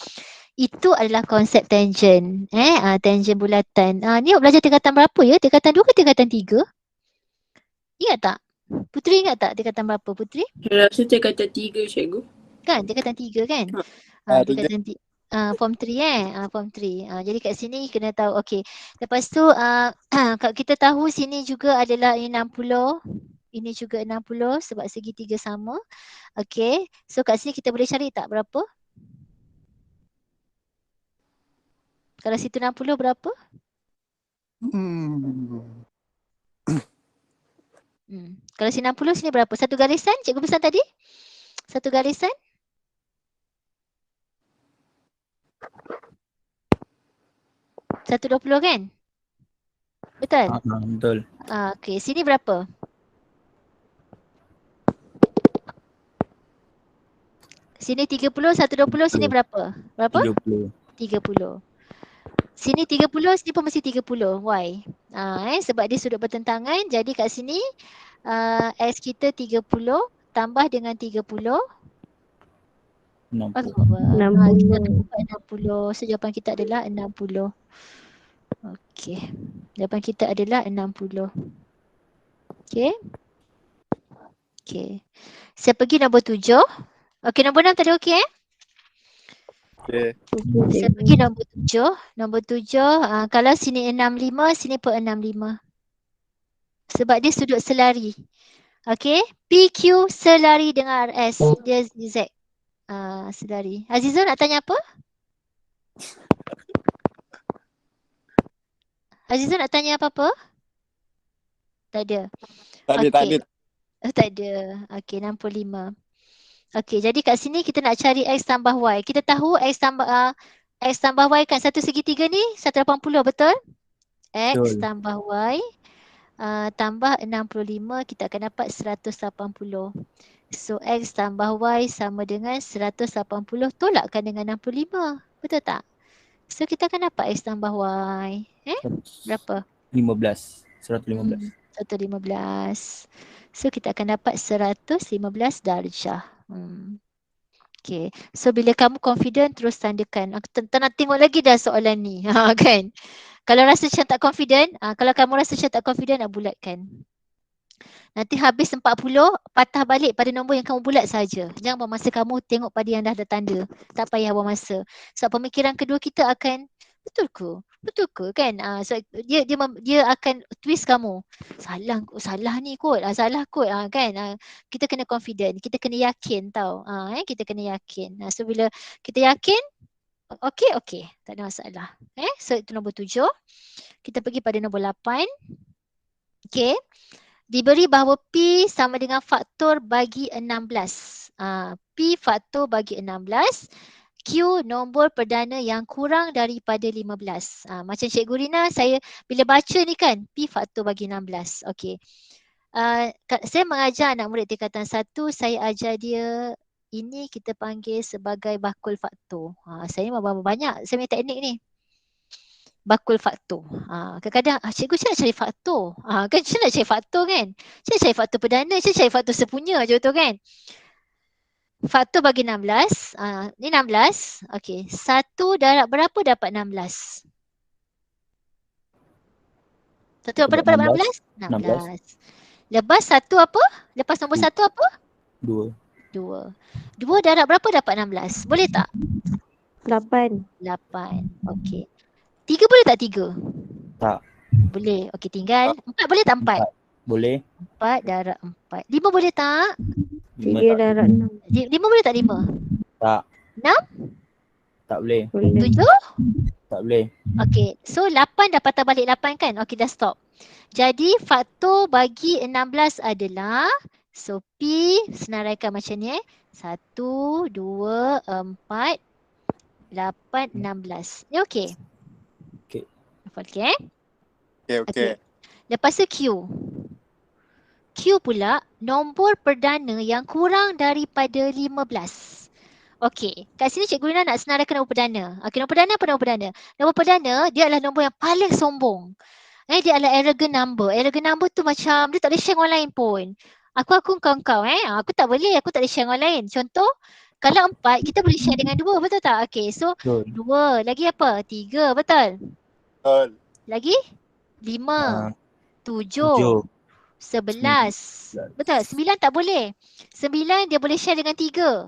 Itu adalah konsep tangent. Tangent bulatan. Ni belajar tingkatan berapa ya? Tingkatan 2 ke tingkatan 3? Ingat tak? Putri ingat tak tingkatan berapa Putri? Saya rasa tingkatan 3 cikgu. Kan tingkatan 3 kan? Tingkatan 3. Form 3 form 3. Jadi kat sini kena tahu. Okey. Lepas tu kita tahu sini juga adalah 60. Ini juga 60 sebab segi 3 sama. Okey. So kat sini kita boleh cari tak berapa? Kalau situ 60 berapa? Kalau sini 60 sini berapa? Satu garisan? Cikgu pesan tadi? Satu garisan? Satu 20 kan? Betul? Betul. Okey, sini berapa? Sini 30, 120, sini berapa? Berapa? 30. 30. Sini 30, sini pun mesti 30. Why? Sebab dia sudut bertentangan. Jadi kat sini X kita 30 tambah dengan 30. 60. 60. So jawapan kita adalah 60. Okey. Jawapan kita adalah 60. Okey. Okey. Saya pergi nombor 7. Okey, nombor 6 tadi okey Saya pergi nombor 7. Nombor 7, kalau sini 65, sini pun 65. Sebab dia sudut selari. Okey. PQ selari dengan RS. Dia Z. Selari. Azizul nak tanya apa? Azizul nak tanya apa-apa? Tak ada. Tak ada, tak ada. Tak ada. Okey, 65. Okey, jadi kat sini kita nak cari X tambah Y. Kita tahu X tambah Y kan satu segitiga ni 180, betul? X Betul. tambah Y tambah 65, kita akan dapat 180. So X tambah Y sama dengan 180 tolakkan dengan 65. Betul tak? So kita akan dapat X tambah Y. Berapa? 15. 115. 115. So kita akan dapat 115 darjah. Okay. So bila kamu confident terus tandakan. Aku tak nak tengok lagi dah soalan ni. Kan? Kalau rasa macam tak confident, kalau kamu rasa macam tak confident, nak bulatkan. Nanti habis 40, patah balik pada nombor yang kamu bulat saja. Jangan buang masa kamu tengok pada yang dah ada tanda. Tak payah buang masa. Sebab pemikiran kedua kita akan, betul ke? Betul ke kan? So dia akan twist kamu. Salah ni kot. Salah kot kan? Kita kena confident. Kita kena yakin tau. Kita kena yakin. So bila kita yakin, okey. Tak ada masalah. So itu nombor 7. Kita pergi pada nombor 8. Okey. Diberi bahawa P sama dengan faktor bagi 16. P faktor bagi 16. Q nombor perdana yang kurang daripada 15. Macam Cikgu Rina, saya bila baca ni kan, P faktor bagi 16. Okey. Saya mengajar anak murid tingkatan 1, saya ajar dia, ini kita panggil sebagai bakul faktor. Saya memang banyak, saya punya teknik ni. Bakul faktor. Kadang-kadang cikgu saya nak cari faktor. Kan saya nak cari faktor kan. Saya cari faktor perdana, saya cari faktor sepunya je tu kan. Faktor bagi 16. Ni 16. Okey. 1 darab berapa dapat 16? 1 dapat 16? 16. Lepas 1 apa? Lepas nombor 1 apa? 2. 2 darab berapa dapat 16? Boleh tak? 8. 8. Okey. 3 boleh tak 3? Tak. Boleh. Okey, tinggal. 4 boleh tak 4? Boleh. 4 darab 4. 5 boleh tak? 3 darab 6. 5 boleh tak 5? Tak. 6? Tak boleh. 7? Tak boleh. Okey. So 8 dah patah balik 8 kan? Okey, dah stop. Jadi faktor bagi 16 adalah, so P senaraikan macam ni 1, 2, 4, 8, 16. Ni okey? Okey. Okey. Lepas tu Q. Q pula nombor perdana yang kurang daripada 15. Okey, kat sini Cikgu Rina nak senaraikan nombor perdana. Okey, nombor perdana apa nombor perdana? Nombor perdana dia adalah nombor yang paling sombong. Dia adalah arrogant number. Arrogant number tu macam dia tak boleh share orang lain pun. Aku kau. Aku tak boleh, aku tak boleh share orang lain. Contoh, kalau 4 kita boleh share dengan 2, betul tak? Okey, so 2 lagi apa? 3, betul? Betul. Lagi 5, 7, 11. Betul? 9 tak boleh. 9 dia boleh share dengan 3.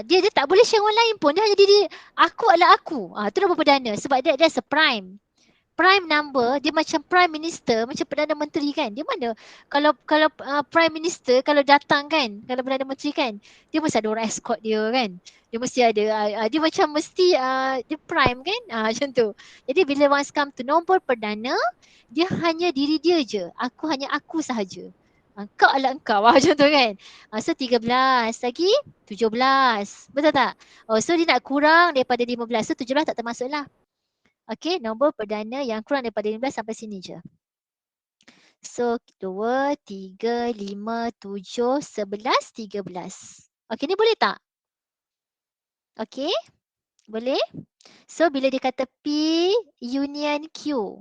Dia tak boleh share orang lain pun. Dia hanya diri aku adalah aku. Tu nombor perdana sebab dia a prime. Prime number dia macam prime minister, macam perdana menteri kan. Dia mana kalau prime minister kalau datang kan, kalau perdana menteri kan, dia mesti ada orang escort dia kan. Dia mesti ada dia macam mesti dia prime kan. Macam tu. Jadi bila once come to nombor perdana, dia hanya diri dia je. Aku hanya aku sahaja. Kau adalah engkau. Macam tu kan. So 13 lagi 17. Betul tak? So dia nak kurang daripada 15. So 17 tak termasuk lah. Okey, nombor perdana yang kurang daripada 15 sampai sini je. So 2, 3, 5, 7, 11, 13. Okey, ni boleh tak? Okey, boleh? So bila dia kata P union Q,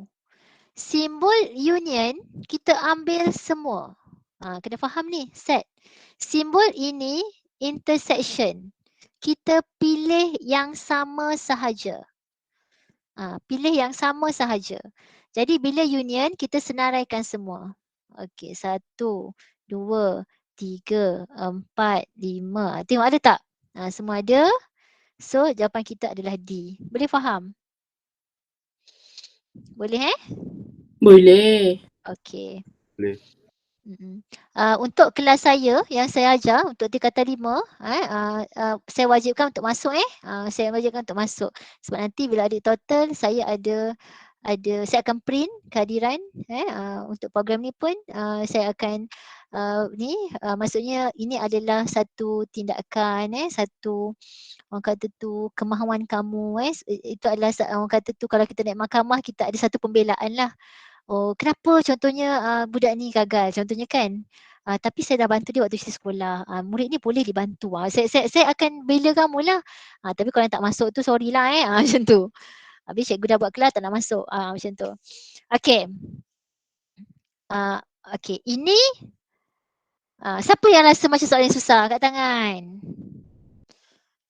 simbol union kita ambil semua. Kena faham ni, set. Simbol ini intersection. Kita pilih yang sama sahaja. Pilih yang sama sahaja. Jadi bila union kita senaraikan semua. Okey, 1, 2, 3, 4, 5. Tengok ada tak? Semua ada. So jawapan kita adalah D. Boleh faham? Boleh Boleh. Okey. Boleh. Untuk kelas saya yang saya ajar untuk tingkatan 5, saya wajibkan untuk masuk saya wajibkan untuk masuk sebab nanti bila adik total saya ada saya akan print kehadiran untuk program ni pun saya akan maksudnya ini adalah satu tindakan satu orang kata tu kemahuan kamu itu adalah orang kata tu kalau kita naik mahkamah kita ada satu pembelaan lah. Oh kenapa contohnya budak ni gagal contohnya kan. Tapi saya dah bantu dia waktu saya sekolah. Murid ni boleh dibantu. Saya akan bela kamu lah. Tapi kalau yang tak masuk tu sorry lah macam tu. Habis cikgu dah buat kelas tak nak masuk. Macam tu. Okay. Okay. Ini siapa yang rasa macam soalan ni susah kat tangan?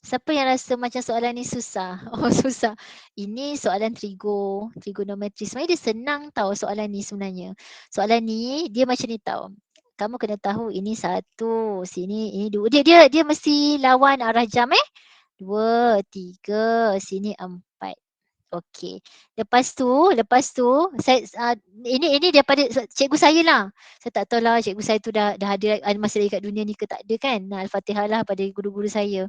Siapa yang rasa macam soalan ni susah? Oh susah. Ini soalan trigonometri. Sebenarnya dia senang tahu soalan ni sebenarnya. Soalan ni dia macam ni tahu. Kamu kena tahu ini 1, sini ini 2. Dia mesti lawan arah jam 2, 3, sini 4. Okey. Lepas tu saya ini daripada cikgu saya lah. Saya tak tahu lah cikgu saya tu dah ada masa lagi kat dunia ni ke tak ada kan. Al-Fatihah lah pada guru-guru saya.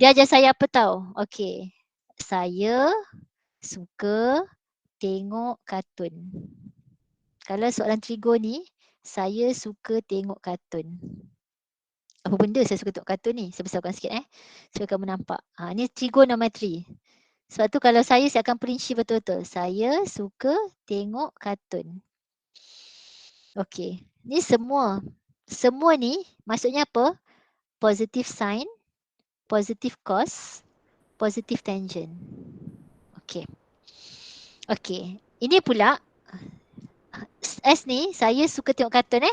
Dia ajar saya apa tahu? Okey. Saya suka tengok kartun. Kalau soalan trigo ni, saya suka tengok kartun. Apa benda saya suka tengok kartun ni? Saya besarkan sikit supaya kamu nampak. Ni trigonometri. Sebab tu kalau saya akan perinci betul-betul. Saya suka tengok kartun. Okey. Ni semua. Semua ni maksudnya apa? Positive sign, positive cos, positive tangent. Okey. Okey. Ini pula S ni saya suka tengok kartun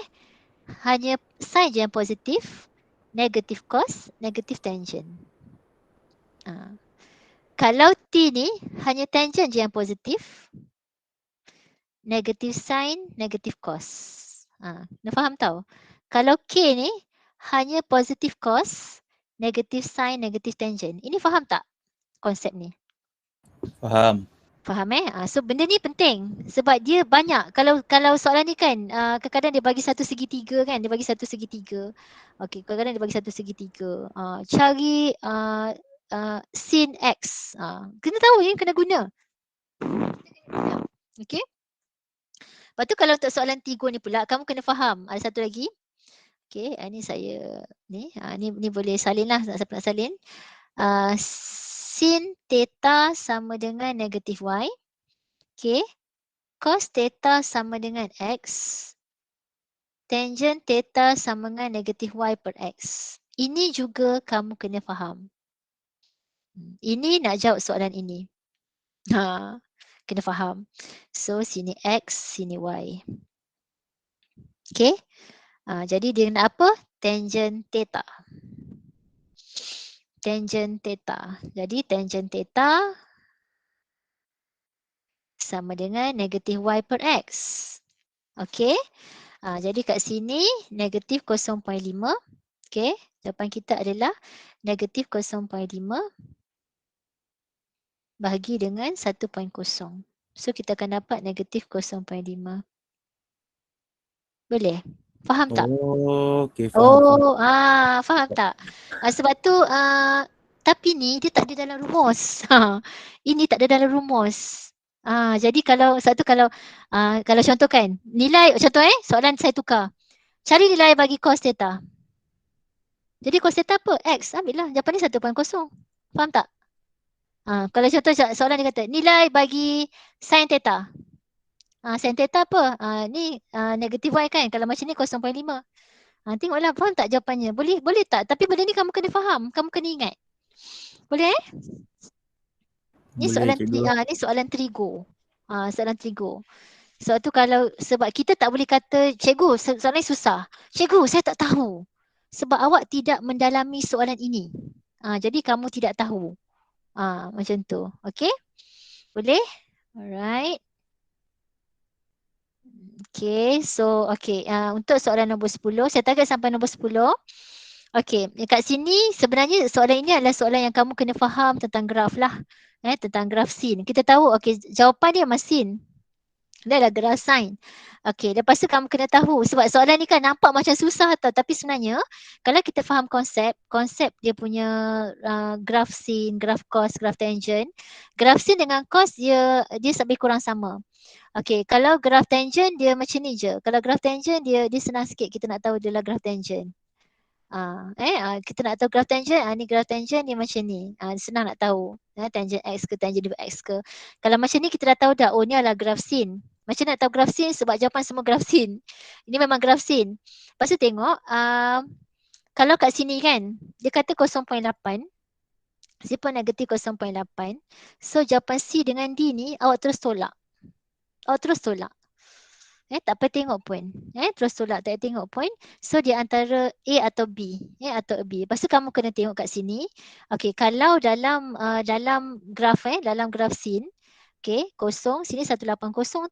hanya sign je yang positif, negative cos, negative tangent. Kalau T ni hanya tangent je yang positif, negative sign, negative cos. Nak faham tau? Kalau K ni hanya positive cos, negative sign, negative tangent. Ini faham tak konsep ni? Faham. Faham So benda ni penting sebab dia banyak. Kalau soalan ni kan kadang-kadang dia bagi satu segitiga kan, dia bagi satu segitiga. Okey, kadang-kadang dia bagi satu segitiga. Cari sin X. Kena tahu ni kena guna. Okey. Lepas tu kalau untuk soalan trigo ni pula kamu kena faham. Ada satu lagi. Okey, ni saya ni boleh salin lah siapa nak salin. Sin theta sama dengan negatif Y. Okay. Cos theta sama dengan X. Tangent theta sama dengan negatif Y per X. Ini juga kamu kena faham. Ini nak jawab soalan ini. Kena faham. So sini X, sini Y. Okay. Jadi dia nak apa? Tangent theta. Tangent theta. Jadi tangent theta sama dengan negatif Y per X. Okey. Jadi kat sini negatif 0.5. Okey. Jawapan kita adalah negatif 0.5 bahagi dengan 1.0. So kita akan dapat negatif 0.5. Boleh? Faham tak? Oh, okey, faham. Faham tak? Sebab tu tapi ni dia tak ada dalam rumus. Ini tak ada dalam rumus. Jadi kalau contoh kan, nilai contoh soalan saya tukar. Cari nilai bagi cos theta. Jadi cos theta apa? X. Ambillah. Jawapan ni 1.0. Faham tak? Kalau contoh soalan dia kata nilai bagi sin theta. Sin theta apa? Ni negatif Y kan. Kalau macam ni 0.5. Tengoklah faham tak jawapannya. Boleh tak? Tapi benda ni kamu kena faham. Kamu kena ingat. Boleh Ni soalan trigo. Soalan trigo. Sebab tu sebab kita tak boleh kata cikgu soalan ni susah. Cikgu saya tak tahu. Sebab awak tidak mendalami soalan ini. Jadi kamu tidak tahu. Macam tu. Okey? Boleh? Alright. Okay, so untuk soalan nombor 10, saya target sampai nombor 10. Okay, kat sini sebenarnya soalan ini adalah soalan yang kamu kena faham tentang graf lah. Tentang graf sin. Kita tahu, okay, jawapan dia memang sin. Dia adalah graph sign. Okey, lepas tu kamu kena tahu sebab soalan ni kan nampak macam susah tau, tapi sebenarnya kalau kita faham konsep dia punya graph sin, graph cos, graph tangent. Graph sin dengan cos dia lebih kurang sama. Okey, kalau graph tangent dia macam ni je. Kalau graph tangent dia senang sikit kita nak tahu dia lah graph tangent. Kita nak tahu graph tangent, ni graph tangent dia macam ni. Senang nak tahu. Tangent X ke tangent X ke. Kalau macam ni kita dah tahu dah, oh ni adalah graph sin. Macam nak tahu graph sin sebab jawapan semua graph sin. Ini memang graph sin. Lepas tu tengok, kalau kat sini kan, dia kata 0.8. Sifar negatif 0.8. So jawapan C dengan D ni awak terus tolak. Awak terus tolak. Tak payah tengok pun. Terus tolak, tak payah tengok pun. So dia antara A atau B. Atau B. Lepas tu kamu kena tengok kat sini. Okey, kalau dalam graf dalam graf sin, okey, kosong, sini 180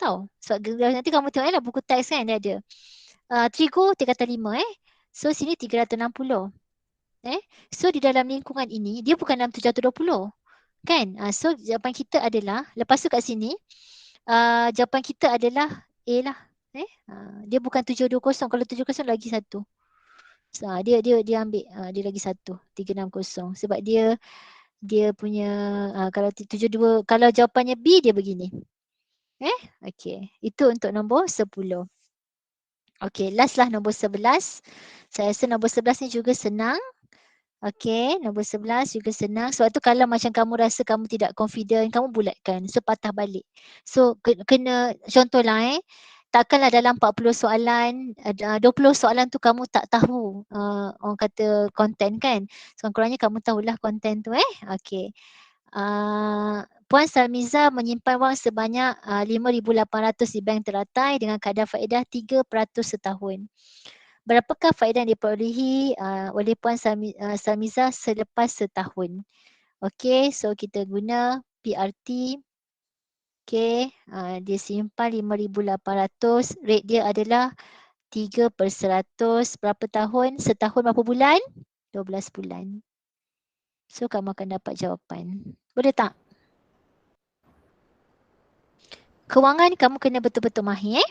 tau. So nanti kamu tengok lah buku teks kan dia ada. Trigo 3/5 So sini 360. So di dalam lingkungan ini dia bukan dalam 720. Kan? So jawapan kita adalah, lepas tu kat sini jawapan kita adalah A lah. Dia bukan 720. Kalau 720 lagi satu. So, dia ambil dia lagi satu 360 sebab dia punya kalau 72, kalau jawapannya B dia begini. Okey, itu untuk nombor 10. Okey, last lah nombor 11. Saya rasa nombor 11 ni juga senang. Okey, nombor 11 juga senang. Sebab tu kalau macam kamu rasa kamu tidak confident, kamu bulatkan. So patah balik. So kena contohlah takkanlah dalam 40 soalan, 20 soalan tu kamu tak tahu orang kata konten kan. Sekurang-kurangnya kamu tahulah konten tu Okey. Puan Salmiza menyimpan wang sebanyak 5,800 di bank teratai dengan kadar faedah 3% setahun. Berapakah faedah yang diperolehi oleh Puan Salmiza selepas setahun? Okey, so kita guna PRT. Okey, dia simpan 5,800. Rate dia adalah 3%. Berapa tahun? Setahun berapa bulan? 12 bulan. So kamu akan dapat jawapan. Boleh tak? Kewangan kamu kena betul-betul mahir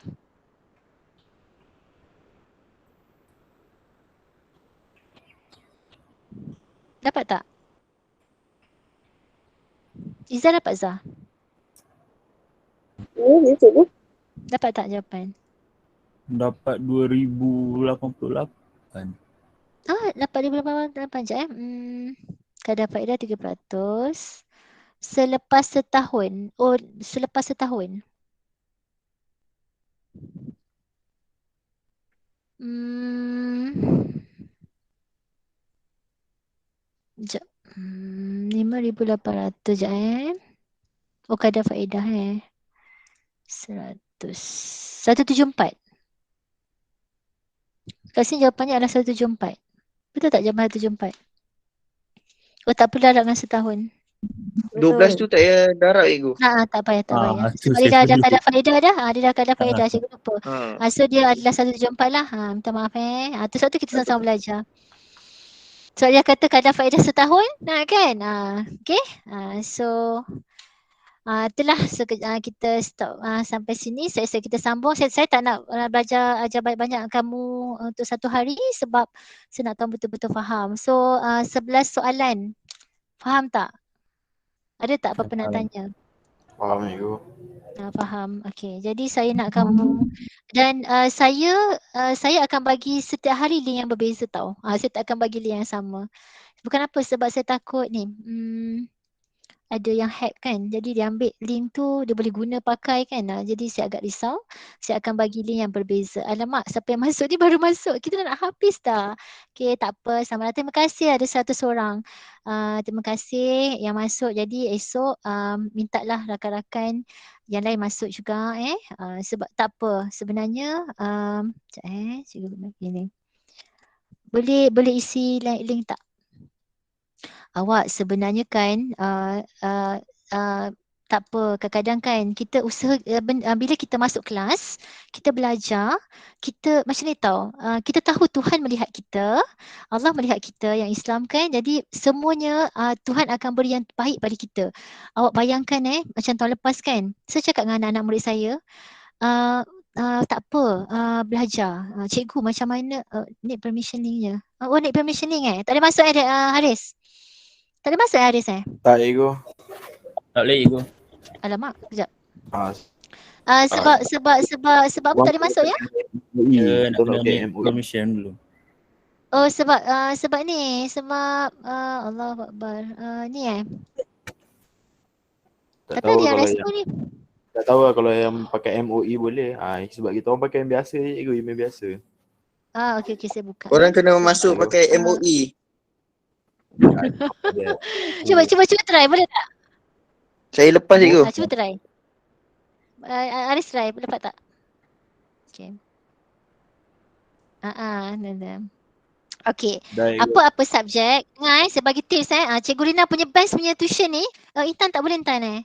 Dapat tak? Izzah dapat Zah? Dapat tak jawapan? Dapat 2088. Dapat 2088 je kadar faedah 3%. Selepas setahun. Oh, selepas setahun. Sekejap. 5,800 je Oh, kadar faedah 174. Kat sini jawapannya adalah 174. Betul tak jawapan 174? Oh, tak perlu darab dengan setahun. 12 tu tak payah darab Ego. Tak payah. Sebab dia dah ada kadar faedah dah. Dia dah kadar faedah, cikgu lupa. So dia adalah 174 lah. Minta maaf tu sebab tu kita sama-sama belajar. So dia kata kadar faedah setahun, kan? Okay. So itulah kita stop sampai sini. Saya kita sambung. Saya tak nak belajar ajar banyak-banyak kamu untuk satu hari sebab saya nak tahu betul-betul faham. So 11 soalan. Faham tak? Ada tak apa-apa nak tanya? Faham Ibu. Faham. Okey. Jadi saya nak kamu dan saya akan bagi setiap hari link yang berbeza tau. Saya tak akan bagi link yang sama. Bukan apa, sebab saya takut ni. Ada yang hack kan. Jadi dia ambil link tu, dia boleh guna pakai kan. Jadi saya agak risau. Saya akan bagi link yang berbeza. Alamak, siapa yang masuk ni baru masuk. Kita dah nak habis dah. Okay, tak apa. Selamat datang. Terima kasih ada 100 orang. Terima kasih yang masuk. Jadi esok mintalah rakan-rakan yang lain masuk juga. Sebab tak apa. Sebenarnya, cikgu guna gini. Boleh isi link tak? Awak sebenarnya kan tak apa, kadang-kadang kan kita usaha bila kita masuk kelas, kita belajar, kita macam ni tau, kita tahu Tuhan melihat kita, Allah melihat kita yang Islam kan, jadi semuanya Tuhan akan beri yang baik pada kita. Awak bayangkan macam tahun lepas kan, saya cakap dengan anak-anak murid saya, Tak apa, belajar. Cikgu macam mana need permissioning je. Need permissioning Tak ada masuk Haris? Tak ada masuk Haris Tak, ego. Tak boleh ego. Alamak, kejap. Ah, Sebab apa tak ada masuk ya? Dia nak betul kena tak ambil MOE. permission dulu. Oh sebab ni, sebab Allahu Akbar. Ni Tak tapi tahu ada yang kalau respon ni. tak tahu lah kalau yang pakai MOE boleh. Sebab kita orang pakai yang biasa je, ego email biasa. Okey saya buka. Korang kena masuk pakai MOE. Cuba try, boleh tak? Saya lepas cikgu. Cuba try. Aris try, dapat tak? Okey. Okey. Dah, ego. Apa-apa subjek, saya bagi tips Cikgu Rina punya best punya tuition ni, Intan tak boleh Intan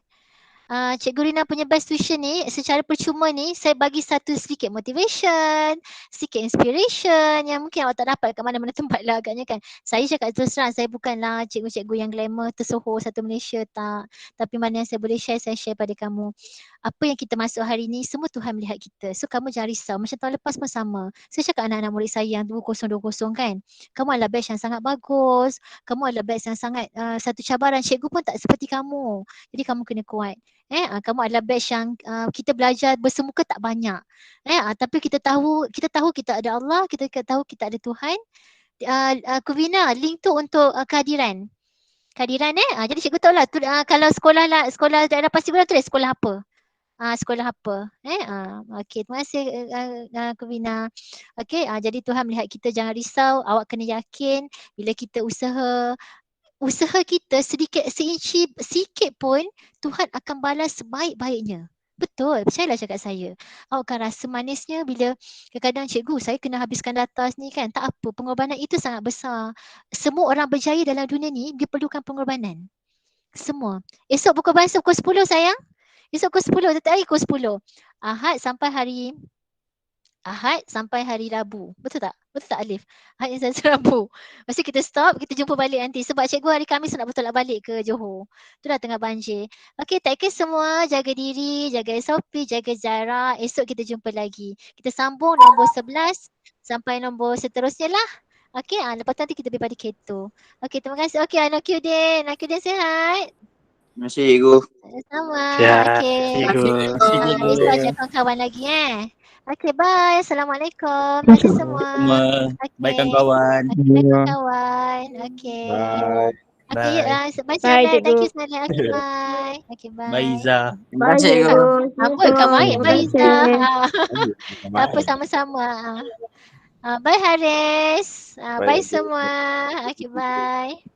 Cikgu Rina punya best tuition ni secara percuma ni saya bagi satu sedikit motivation, sedikit inspiration yang mungkin awak tak dapat kat mana-mana tempat lah agaknya kan. Saya cakap terus terang, saya bukanlah cikgu-cikgu yang glamour tersohor satu Malaysia, tak. Tapi mana yang saya boleh share, saya share pada kamu. Apa yang kita masuk hari ni, semua Tuhan melihat kita. So kamu jangan risau, macam tahun lepas pun sama. Saya cakap anak-anak murid saya yang 2020 kan, kamu adalah batch yang sangat bagus, kamu adalah batch yang sangat satu cabaran, cikgu pun tak seperti kamu. Jadi kamu kena kuat. Kamu adalah batch yang kita belajar bersemuka tak banyak. Tapi kita tahu kita ada Allah, kita tahu kita ada Tuhan. Kuvina, link tu untuk kehadiran. Kehadiran jadi cikgu tahu lah kalau sekolah daerah Pasir Gudang tu sekolah apa? Sekolah apa? Okey, terima kasih Kuvina. Okey, jadi Tuhan melihat kita, jangan risau, awak kena yakin bila kita usaha kita sedikit seinci sikit pun Tuhan akan balas sebaik-baiknya. Betul, percayalah cakap saya. Awak akan rasa manisnya bila kadang-kadang cikgu saya kena habiskan data ni kan. Tak apa, pengorbanan itu sangat besar. Semua orang berjaya dalam dunia ni dia perlukan pengorbanan. Semua. Esok pukul berapa? Pukul 10 sayang. Esok pukul 10, tetap hari pukul 10. Ahad sampai hari Rabu. Betul tak? Betul tak Alif? Ahad sampai Rabu. Mesti kita stop, kita jumpa balik nanti. Sebab cikgu hari Khamis nak betul nak balik ke Johor. Tu dah tengah banjir. Okey, take care semua. Jaga diri, jaga SOP, jaga jarak. Esok kita jumpa lagi. Kita sambung nombor 11 sampai nombor seterusnya lah. Okey, lepas tu nanti kita pergi pada Keto. Okey, terima kasih. Okey, Nakudin. Nakudin sihat? Terima kasih cikgu. Sama. Sihat. Okey. Cikgu. Esok ajak kawan-kawan lagi Okey, bye. Assalamualaikum. Terima kasih semua. Baikkan kawan. Baikkan kawan. Okey. Bye. Okey, bye Bye, Salah. cikgu. Thank you Salah. Okey, bye. Okey, bye. Bye Iza. Terima kasih cikgu. Apa kamu baik? Bye Iza. Apa Bye. sama-sama. Bye Haris. Bye Bye. semua. Okey, bye.